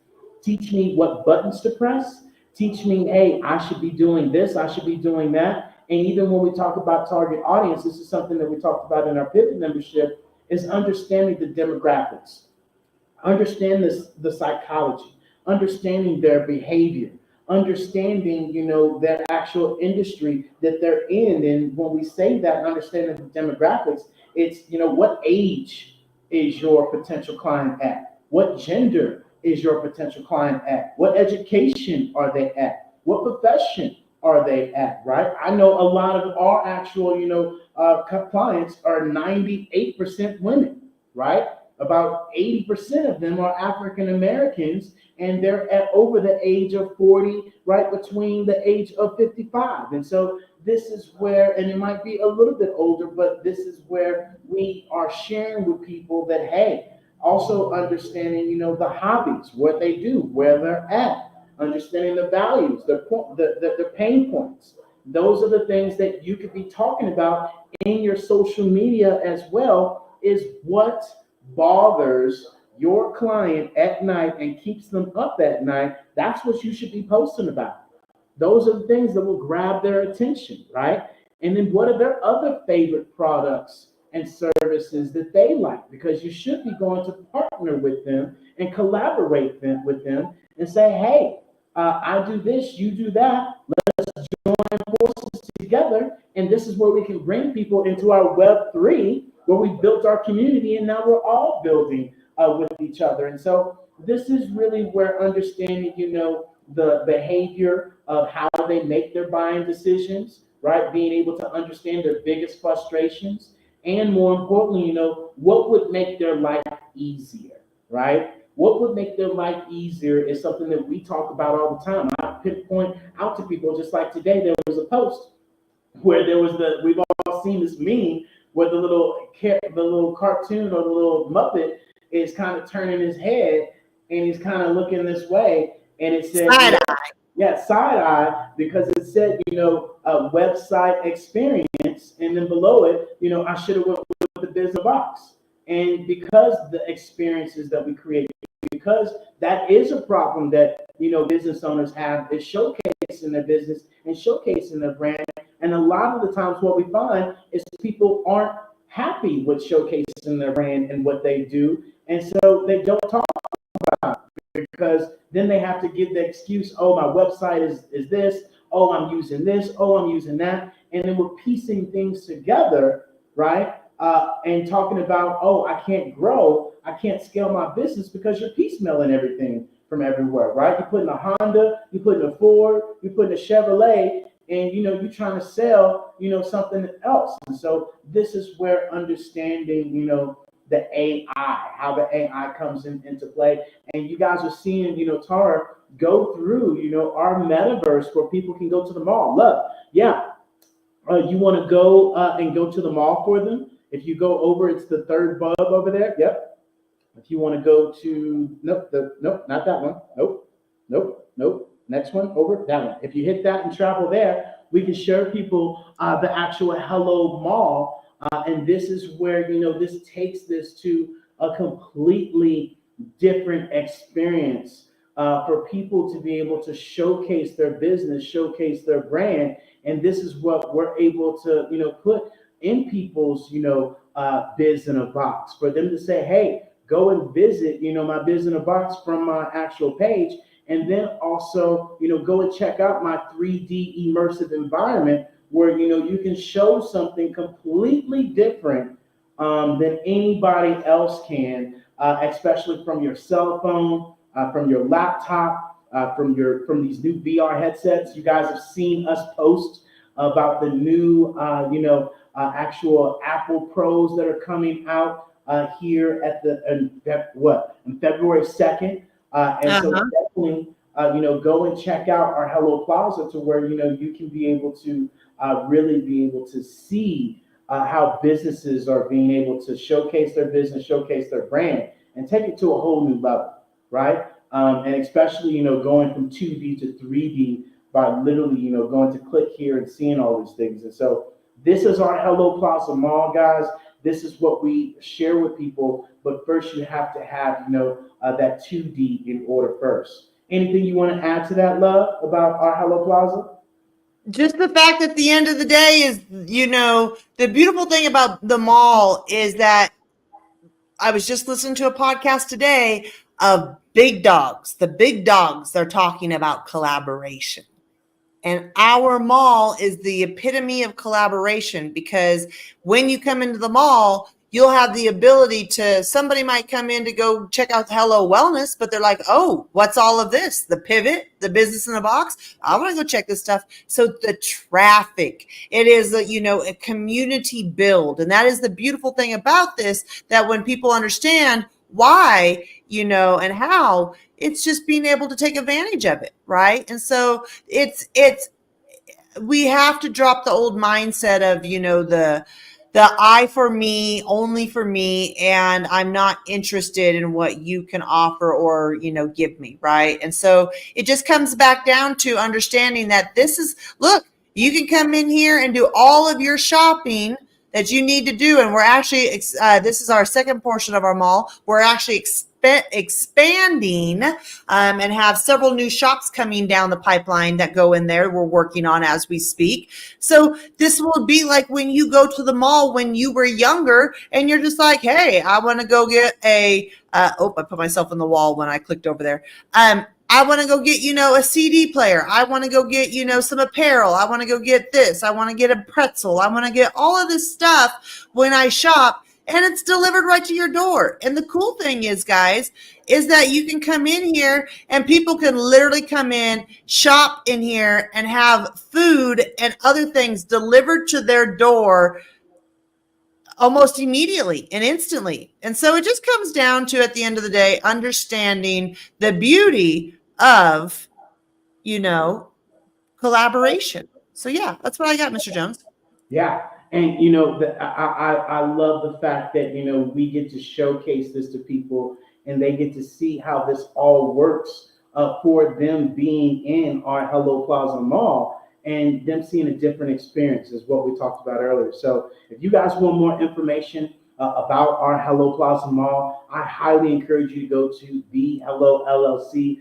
teach me what buttons to press, teach me, hey, I should be doing this, I should be doing that. And even when we talk about target audience, this is something that we talked about in our pivot membership, is understanding the demographics. Understand the psychology, understanding their behavior, understanding, their actual industry that they're in. And when we say that, understanding the demographics, it's, what age is your potential client at? What gender is your potential client at? What education are they at? What profession are they at, right? I know a lot of our actual, clients are 98% women, right? About 80% of them are African Americans, and they're at over the age of 40, right between the age of 55. And so this is where, and it might be a little bit older, but this is where we are sharing with people that, hey, also understanding, the hobbies, what they do, where they're at, understanding the values, the pain points. Those are the things that you could be talking about in your social media as well, is what bothers your client at night and keeps them up at night. That's what you should be posting about. Those are the things that will grab their attention, right? And then what are their other favorite products and services that they like? Because you should be going to partner with them and collaborate with them and say, hey, I do this, you do that. Let's join forces together. And this is where we can bring people into our Web3, where we built our community, and now we're all building with each other. And so this is really where understanding, the behavior of how they make their buying decisions, right? Being able to understand their biggest frustrations, and more importantly, what would make their life easier, right? What would make their life easier is something that we talk about all the time. I pinpoint out to people, just like today, there was a post where there was we've all seen this meme where the little cartoon or the little Muppet is kind of turning his head and he's kind of looking this way, and it said Side eye. yeah, side eye, because it said, website experience, and then below it, I should have went with the Business Box. And because the experiences that we create, because that is a problem that, business owners have, is showcasing their business and showcasing their brand. And a lot of the times what we find is people aren't happy with showcasing their brand and what they do. And so they don't talk about it, because then they have to give the excuse, oh, my website is this, oh, I'm using this, oh, I'm using that. And then we're piecing things together, right? And talking about, oh, I can't grow, I can't scale my business, because you're piecemealing everything from everywhere, right? You're putting a Honda, you're putting a Ford, you're putting a Chevrolet, and you're trying to sell, something else. And so this is where understanding, the AI, how the AI comes into play. And you guys are seeing, Tara go through, our metaverse where people can go to the mall. Look, yeah, you want to go and go to the mall for them. If you go over, it's the third bub over there. Yep. If you want to go to, nope, not that one. Nope. Next one, over, that one. If you hit that and travel there, we can share people the actual Hello Mall. And this is where, this takes this to a completely different experience for people to be able to showcase their business, showcase their brand. And this is what we're able to, put in people's, biz in a box, for them to say, hey, go and visit, my Biz in a Box from my actual page. And then also, go and check out my 3D immersive environment where, you can show something completely different than anybody else can, especially from your cell phone, from your laptop, from these new VR headsets. You guys have seen us post about the new, actual Apple Pros that are coming out here at in February 2nd. And so definitely, go and check out our Hello Plaza to where, you can be able to really be able to see how businesses are being able to showcase their business, showcase their brand, and take it to a whole new level, right? And especially, going from 2D to 3D by literally, going to click here and seeing all these things. And so this is our Hello Plaza Mall, guys. This is what we share with people. But first, you have to have, that 2D in order first. Anything you want to add to that, Love, about our Hello Plaza? Just the fact that at the end of the day is, the beautiful thing about the mall is that I was just listening to a podcast today of big dogs. The big dogs, they're talking about collaboration. And our mall is the epitome of collaboration, because when you come into the mall, you'll have the ability to, somebody might come in to go check out the Hello Wellness, but they're like, oh, what's all of this? The Pivot, the Business in a Box. I want to go check this stuff. So the traffic, it is a community build. And that is the beautiful thing about this, that when people understand why, and how, it's just being able to take advantage of it. Right. And so we have to drop the old mindset of, the I for me, only for me, and I'm not interested in what you can offer or, give me, right? And so it just comes back down to understanding that look, you can come in here and do all of your shopping that you need to do. And we're actually, this is our second portion of our mall. We're actually expanding and have several new shops coming down the pipeline that go in there. We're working on as we speak. So this will be like when you go to the mall when you were younger and you're just like, hey, I want to go get I put myself on the wall when I clicked over there. I want to go get, a CD player. I want to go get, some apparel. I want to go get this. I want to get a pretzel. I want to get all of this stuff when I shop, and it's delivered right to your door. And the cool thing is, guys, is that you can come in here and people can literally come in, shop in here, and have food and other things delivered to their door almost immediately and instantly. And so it just comes down to, at the end of the day, understanding the beauty of, collaboration. So yeah, that's what I got, Mr. Jones. Yeah. And, I love the fact that, we get to showcase this to people and they get to see how this all works for them being in our Hello Plaza Mall, and them seeing a different experience is what we talked about earlier. So if you guys want more information about our Hello Plaza Mall, I highly encourage you to go to thehellollc.io.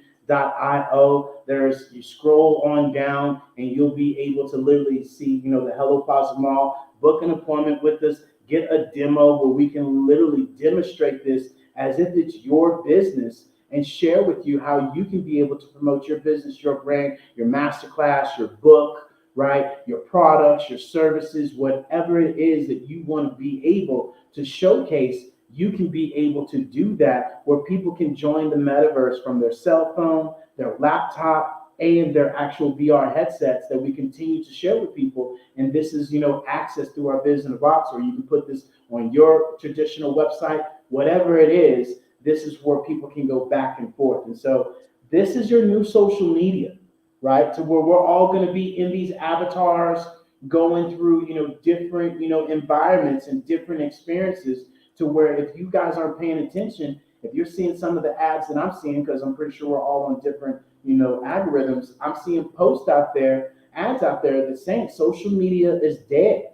You scroll on down and you'll be able to literally see, the Hello Plaza Mall. Book an appointment with us, get a demo where we can literally demonstrate this as if it's your business, and share with you how you can be able to promote your business, your brand, your masterclass, your book, right? Your products, your services, whatever it is that you want to be able to showcase. You can be able to do that where people can join the metaverse from their cell phone, their laptop, and their actual VR headsets that we continue to share with people. And this is, access through our Biz in a Box, or you can put this on your traditional website, whatever it is. This is where people can go back and forth. And so this is your new social media, right? To where we're all going to be in these avatars, going through, different, environments and different experiences, to where if you guys aren't paying attention, if you're seeing some of the ads that I'm seeing, because I'm pretty sure we're all on different, algorithms, I'm seeing posts out there, ads out there that saying social media is dead,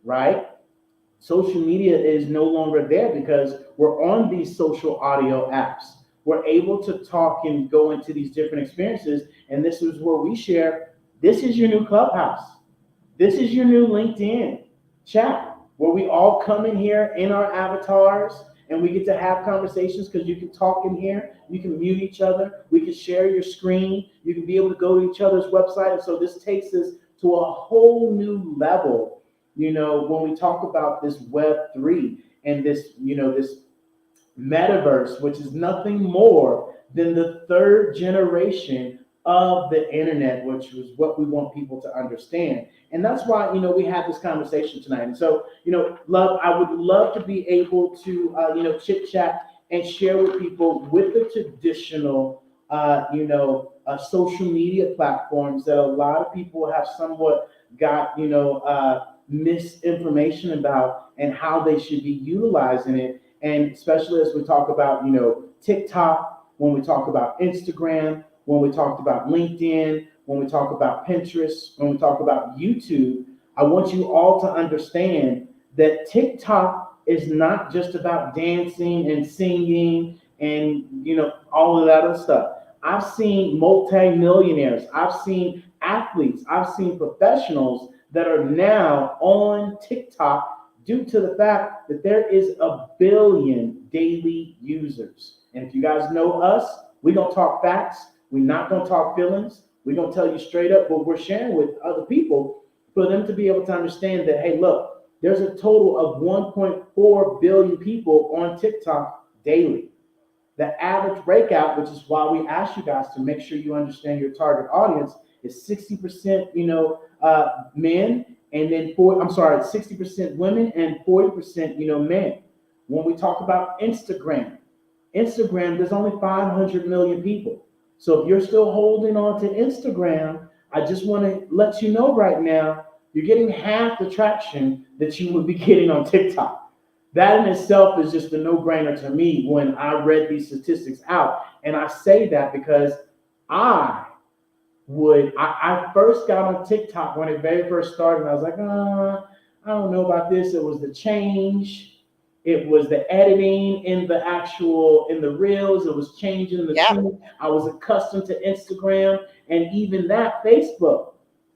right? Social media is no longer there because we're on these social audio apps. We're able to talk and go into these different experiences. And this is where we share, this is your new Clubhouse. This is your new LinkedIn chat, where we all come in here in our avatars and we get to have conversations because you can talk in here, you can mute each other, we can share your screen, you can be able to go to each other's website. And so this takes us to a whole new level, when we talk about this Web3 and this, this metaverse, which is nothing more than the third generation of the internet, which was what we want people to understand. And that's why, we had this conversation tonight. And so, love, I would love to be able to, chit chat and share with people with the traditional, social media platforms that a lot of people have somewhat got, misinformation about and how they should be utilizing it. And especially as we talk about, TikTok, when we talk about Instagram, when we talked about LinkedIn, when we talk about Pinterest, when we talk about YouTube, I want you all to understand that TikTok is not just about dancing and singing and, all of that other stuff. I've seen multi-millionaires, I've seen athletes, I've seen professionals that are now on TikTok due to the fact that there is 1 billion daily users. And if you guys know us, we don't talk facts. We're not going to talk feelings. We're going to tell you straight up what we're sharing with other people for them to be able to understand that, hey, look, there's a total of 1.4 billion people on TikTok daily. The average breakout, which is why we ask you guys to make sure you understand your target audience, is 60%, men, and then 60% women and 40%, men. When we talk about Instagram, there's only 500 million people. So if you're still holding on to Instagram, I just want to let you know right now, you're getting half the traction that you would be getting on TikTok. That in itself is just a no-brainer to me when I read these statistics out. And I say that because I first got on TikTok when it very first started. And I was like, I don't know about this. It was the change. It was the editing in the reels. It was changing the tune. I was accustomed to Instagram and even that Facebook.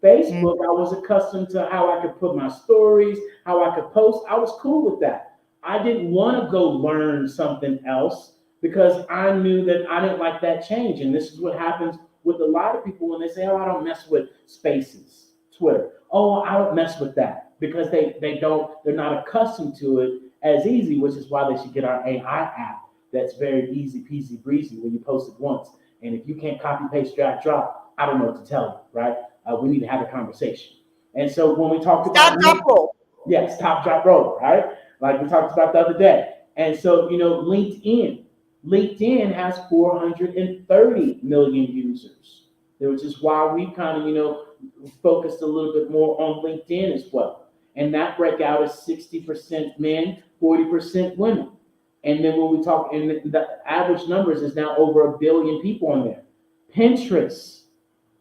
I was accustomed to how I could put my stories, how I could post. I was cool with that. I didn't want to go learn something else because I knew that I didn't like that change. And this is what happens with a lot of people when they say, oh, I don't mess with Spaces, Twitter. Oh, I don't mess with that because they're not accustomed to it as easy, which is why they should get our AI app. That's very easy peasy breezy when you post it once. And if you can't copy, paste, drag, drop, I don't know what to tell you, right? We need to have a conversation. And so when we talked about stop, drop, roll. Yes, stop, drop, roll, right? Like we talked about the other day. And so, LinkedIn has 430 million users, which is why we kind of, focused a little bit more on LinkedIn as well. And that breakout is 60% men, 40% women. And then when we talk, and the average numbers is now over 1 billion people on there. Pinterest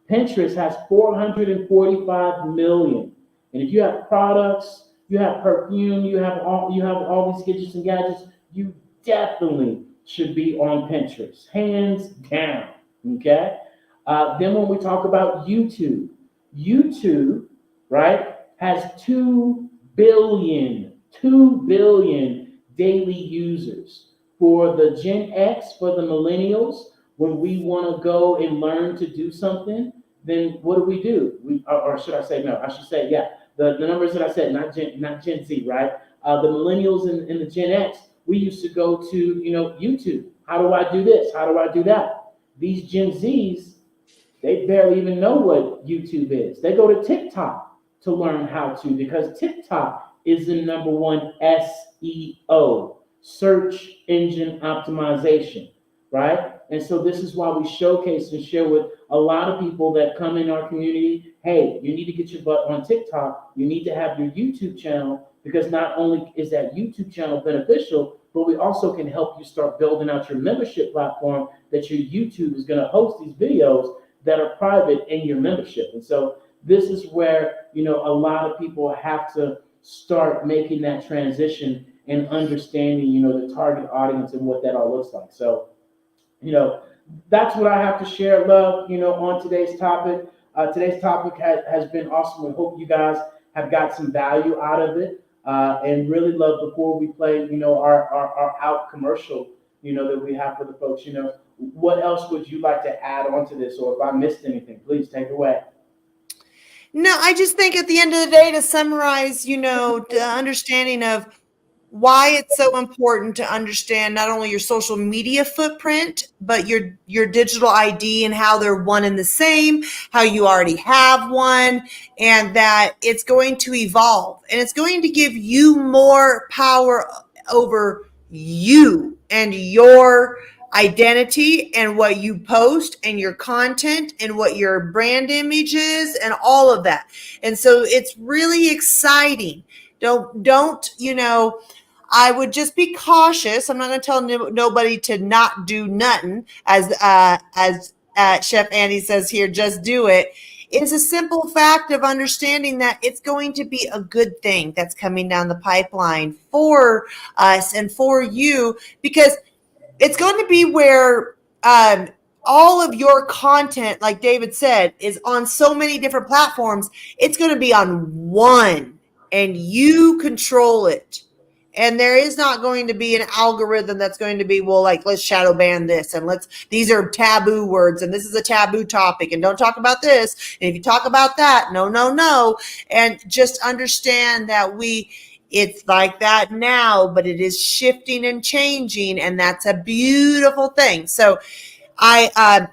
has 445 million. And if you have products, you have perfume, you have all these gadgets and gadgets, you definitely should be on Pinterest, hands down. Okay. Then when we talk about YouTube, right, has 2 billion daily users. For the Gen X, for the millennials, when we want to go and learn to do something, then what do? Or should I say no? I should say, yeah, the numbers that I said, not Gen Z, right? The millennials and the Gen X, we used to go to, YouTube. How do I do this? How do I do that? These Gen Zs, they barely even know what YouTube is. They go to TikTok to learn how to, because TikTok is the #1 SEO, search engine optimization, right? And so this is why we showcase and share with a lot of people that come in our community, hey, you need to get your butt on TikTok. You need to have your YouTube channel, because not only is that YouTube channel beneficial, but we also can help you start building out your membership platform that your YouTube is going to host these videos that are private in your membership. And so this is where, a lot of people have to start making that transition and understanding, the target audience and what that all looks like. So, that's what I have to share, love, on today's topic. Today's topic has been awesome. We hope you guys have got some value out of it. And really love before we play, our out commercial, that we have for the folks, what else would you like to add on to this? Or if I missed anything, please take it away. No, I just think at the end of the day, to summarize, the understanding of why it's so important to understand not only your social media footprint, but your digital ID and how they're one and the same, how you already have one, and that it's going to evolve and it's going to give you more power over you and your identity and what you post and your content and what your brand image is and all of that. And so it's really exciting. Don't, I would just be cautious. I'm not going to tell nobody to not do nothing, as Chef Andy says here, just do it. It's a simple fact of understanding that it's going to be a good thing that's coming down the pipeline for us and for you, because it's going to be where all of your content, like David said, is on so many different platforms. It's going to be on one, and you control it. And there is not going to be an algorithm that's going to be, well, like, let's shadow ban this, and these are taboo words, and this is a taboo topic, and don't talk about this. And if you talk about that, no. And just understand that it's like that now, but it is shifting and changing, and that's a beautiful thing. So I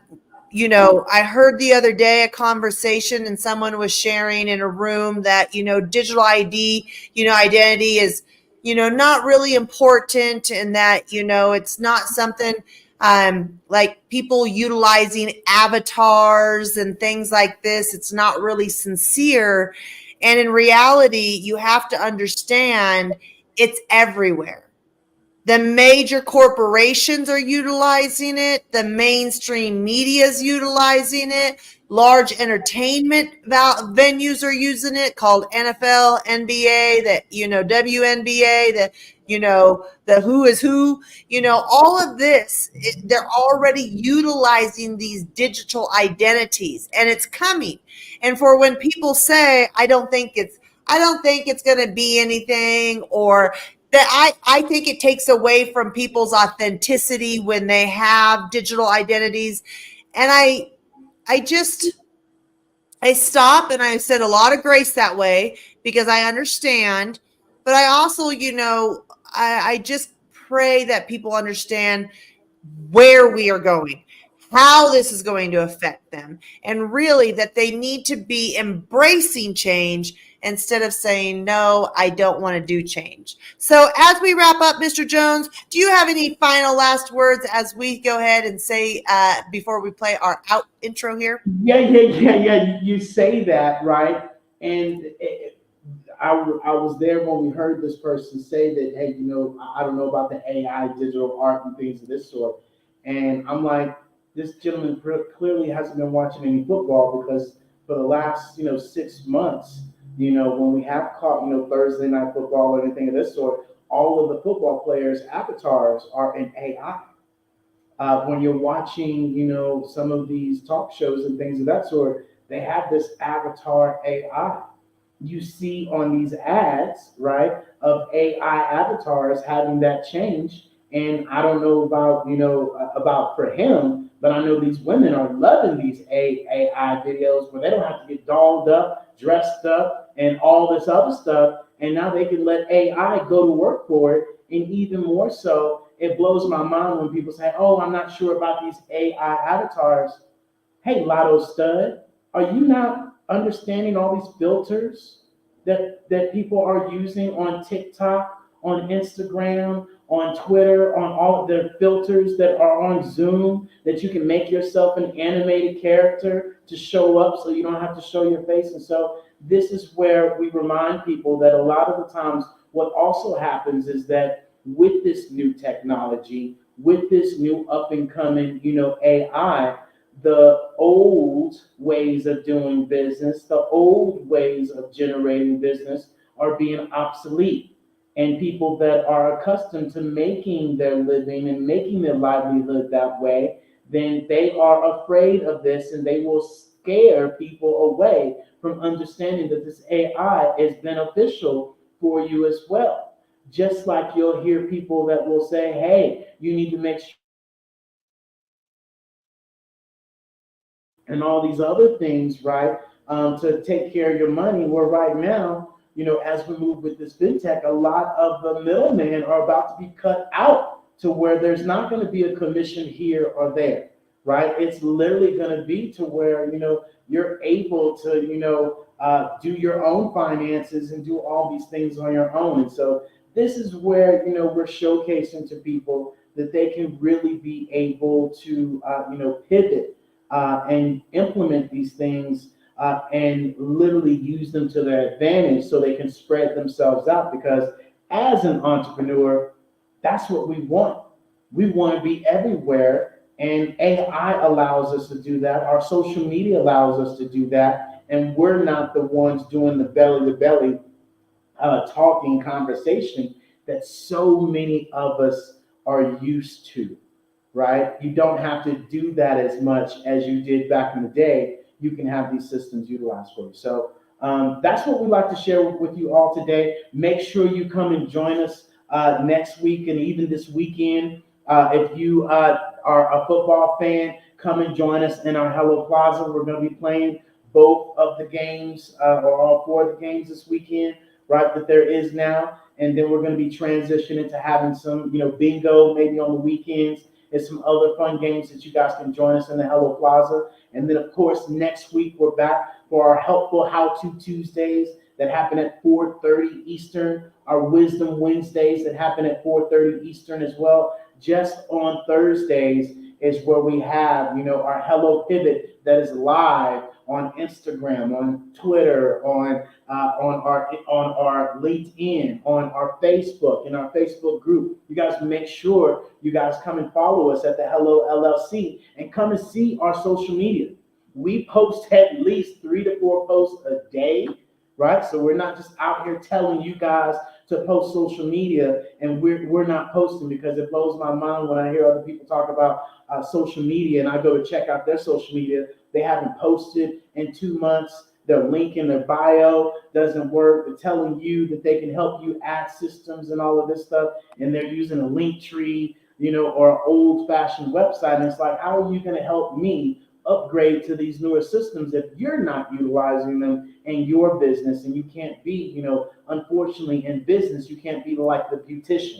heard the other day a conversation, and someone was sharing in a room that, digital ID, identity is, not really important, and that, it's not something like people utilizing avatars and things like this. It's not really sincere. And in reality, you have to understand it's everywhere. The major corporations are utilizing it. The mainstream media is utilizing it. Large entertainment venues are using it, called NFL, NBA, WNBA, the who is who, all of this, they're already utilizing these digital identities, and it's coming. And for when people say, I don't think it's going to be anything, or that I think it takes away from people's authenticity when they have digital identities. And I stop and I said a lot of grace that way, because I understand, but I also, I just pray that people understand where we are going, how this is going to affect them, and really that they need to be embracing change instead of saying, no, I don't want to do change. So as we wrap up, Mr. Jones, do you have any final last words as we go ahead and say, before we play our out intro here? Yeah. You say that, right? And I was there when we heard this person say that, hey, I don't know about the AI, digital art, and things of this sort. And I'm like, this gentleman clearly hasn't been watching any football, because for the last, 6 months, when we have caught, Thursday night football or anything of this sort, all of the football players' avatars are in AI. When you're watching, some of these talk shows and things of that sort, they have this avatar AI. You see on these ads, right, of AI avatars having that change. And I don't know about, about for him, but I know these women are loving these AI videos where they don't have to get dolled up, dressed up, and all this other stuff. And now they can let AI go to work for it. And even more so, it blows my mind when people say, oh, I'm not sure about these AI avatars. Hey, Lotto Stud, are you not understanding all these filters that people are using on TikTok, on Instagram, on Twitter, on all of the filters that are on Zoom, that you can make yourself an animated character to show up so you don't have to show your face? And so this is where we remind people that a lot of the times what also happens is that with this new technology, with this new up and coming, AI, the old ways of doing business, the old ways of generating business are being obsolete. And people that are accustomed to making their living and making their livelihood that way, then they are afraid of this, and they will scare people away from understanding that this AI is beneficial for you as well. Just like you'll hear people that will say, hey, you need to make sure, and all these other things, right? To take care of your money. Where right now, as we move with this fintech, a lot of the middlemen are about to be cut out to where there's not going to be a commission here or there, right? It's literally going to be to where, you're able to, do your own finances and do all these things on your own. And so this is where, we're showcasing to people that they can really be able to, pivot and implement these things and literally use them to their advantage so they can spread themselves out. Because as an entrepreneur, that's what we want. We want to be everywhere, and AI allows us to do that. Our social media allows us to do that, and we're not the ones doing the belly-to-belly talking conversation that so many of us are used to, right? You don't have to do that as much as you did back in the day. You can have these systems utilized for you. So that's what we'd like to share with you all today. Make sure you come and join us next week and even this weekend. If you are a football fan, come and join us in our Hello Plaza. We're going to be playing both of the games or all four of the games this weekend, right, that there is now. And then we're going to be transitioning to having some, bingo maybe on the weekends and some other fun games that you guys can join us in the Hello Plaza. And then, of course, next week we're back for our Helpful How-To Tuesdays that happen at 4:30 Eastern, our Wisdom Wednesdays that happen at 4:30 Eastern as well. Just on Thursdays is where we have, our Hello Pivot that is live on Instagram, on Twitter, on our LinkedIn, on our Facebook, in our Facebook group. You guys make sure you guys come and follow us at the Hello LLC and come and see our social media. We post at least 3 to 4 posts a day, right? So we're not just out here telling you guys to post social media and we're not posting, because it blows my mind when I hear other people talk about social media and I go to check out their social media. They haven't posted in 2 months. Their link in their bio doesn't work. They're telling you that they can help you add systems and all of this stuff, and they're using a link tree, or an old-fashioned website. And it's like, how are you going to help me upgrade to these newer systems if you're not utilizing them in your business? And you can't be, unfortunately, in business, you can't be like the beautician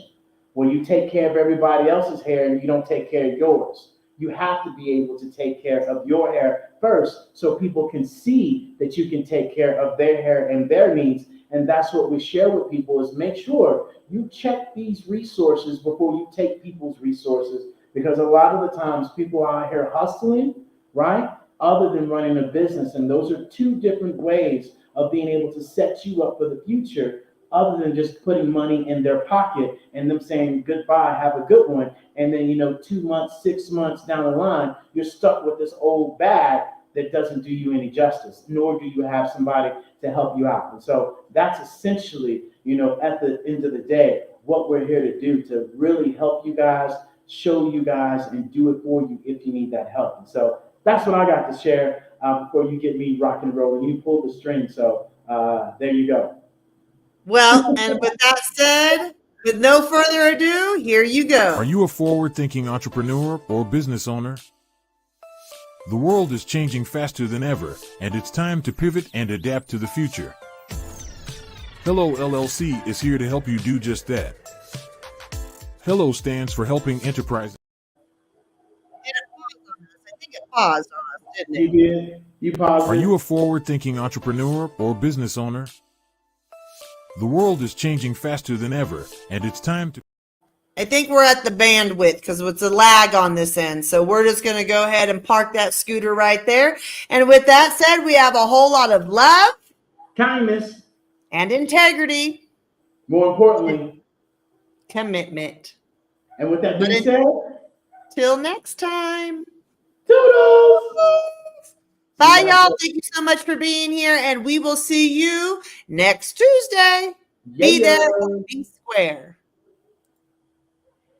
where you take care of everybody else's hair and you don't take care of yours. You have to be able to take care of your hair first so people can see that you can take care of their hair and their needs. And that's what we share with people, is make sure you check these resources before you take people's resources, because a lot of the times people are out here hustling, right, other than running a business. And those are two different ways of being able to set you up for the future, other than just putting money in their pocket and them saying goodbye, have a good one. And then, 2 months, 6 months down the line, you're stuck with this old bag that doesn't do you any justice, nor do you have somebody to help you out. And so that's essentially, at the end of the day, what we're here to do, to really help you guys, show you guys, and do it for you if you need that help. And so that's what I got to share before you get me rock and rolling. You pull the string. So there you go. Well, and with that said, with no further ado, here you go. Are you a forward-thinking entrepreneur or business owner? The world is changing faster than ever, and it's time to pivot and adapt to the future. Hello LLC is here to help you do just that. Hello stands for Helping Enterprises. I think it paused on us, didn't it? You did. You paused. Are you a forward-thinking entrepreneur or business owner? The world is changing faster than ever, and it's time to... I think we're at the bandwidth because it's a lag on this end. So we're just going to go ahead and park that scooter right there. And with that said, we have a whole lot of love, kindness, and integrity. More importantly, commitment. And with that being said, till next time. Toodles! Bye, y'all. Thank you so much for being here, and we will see you next Tuesday. Be there, be square.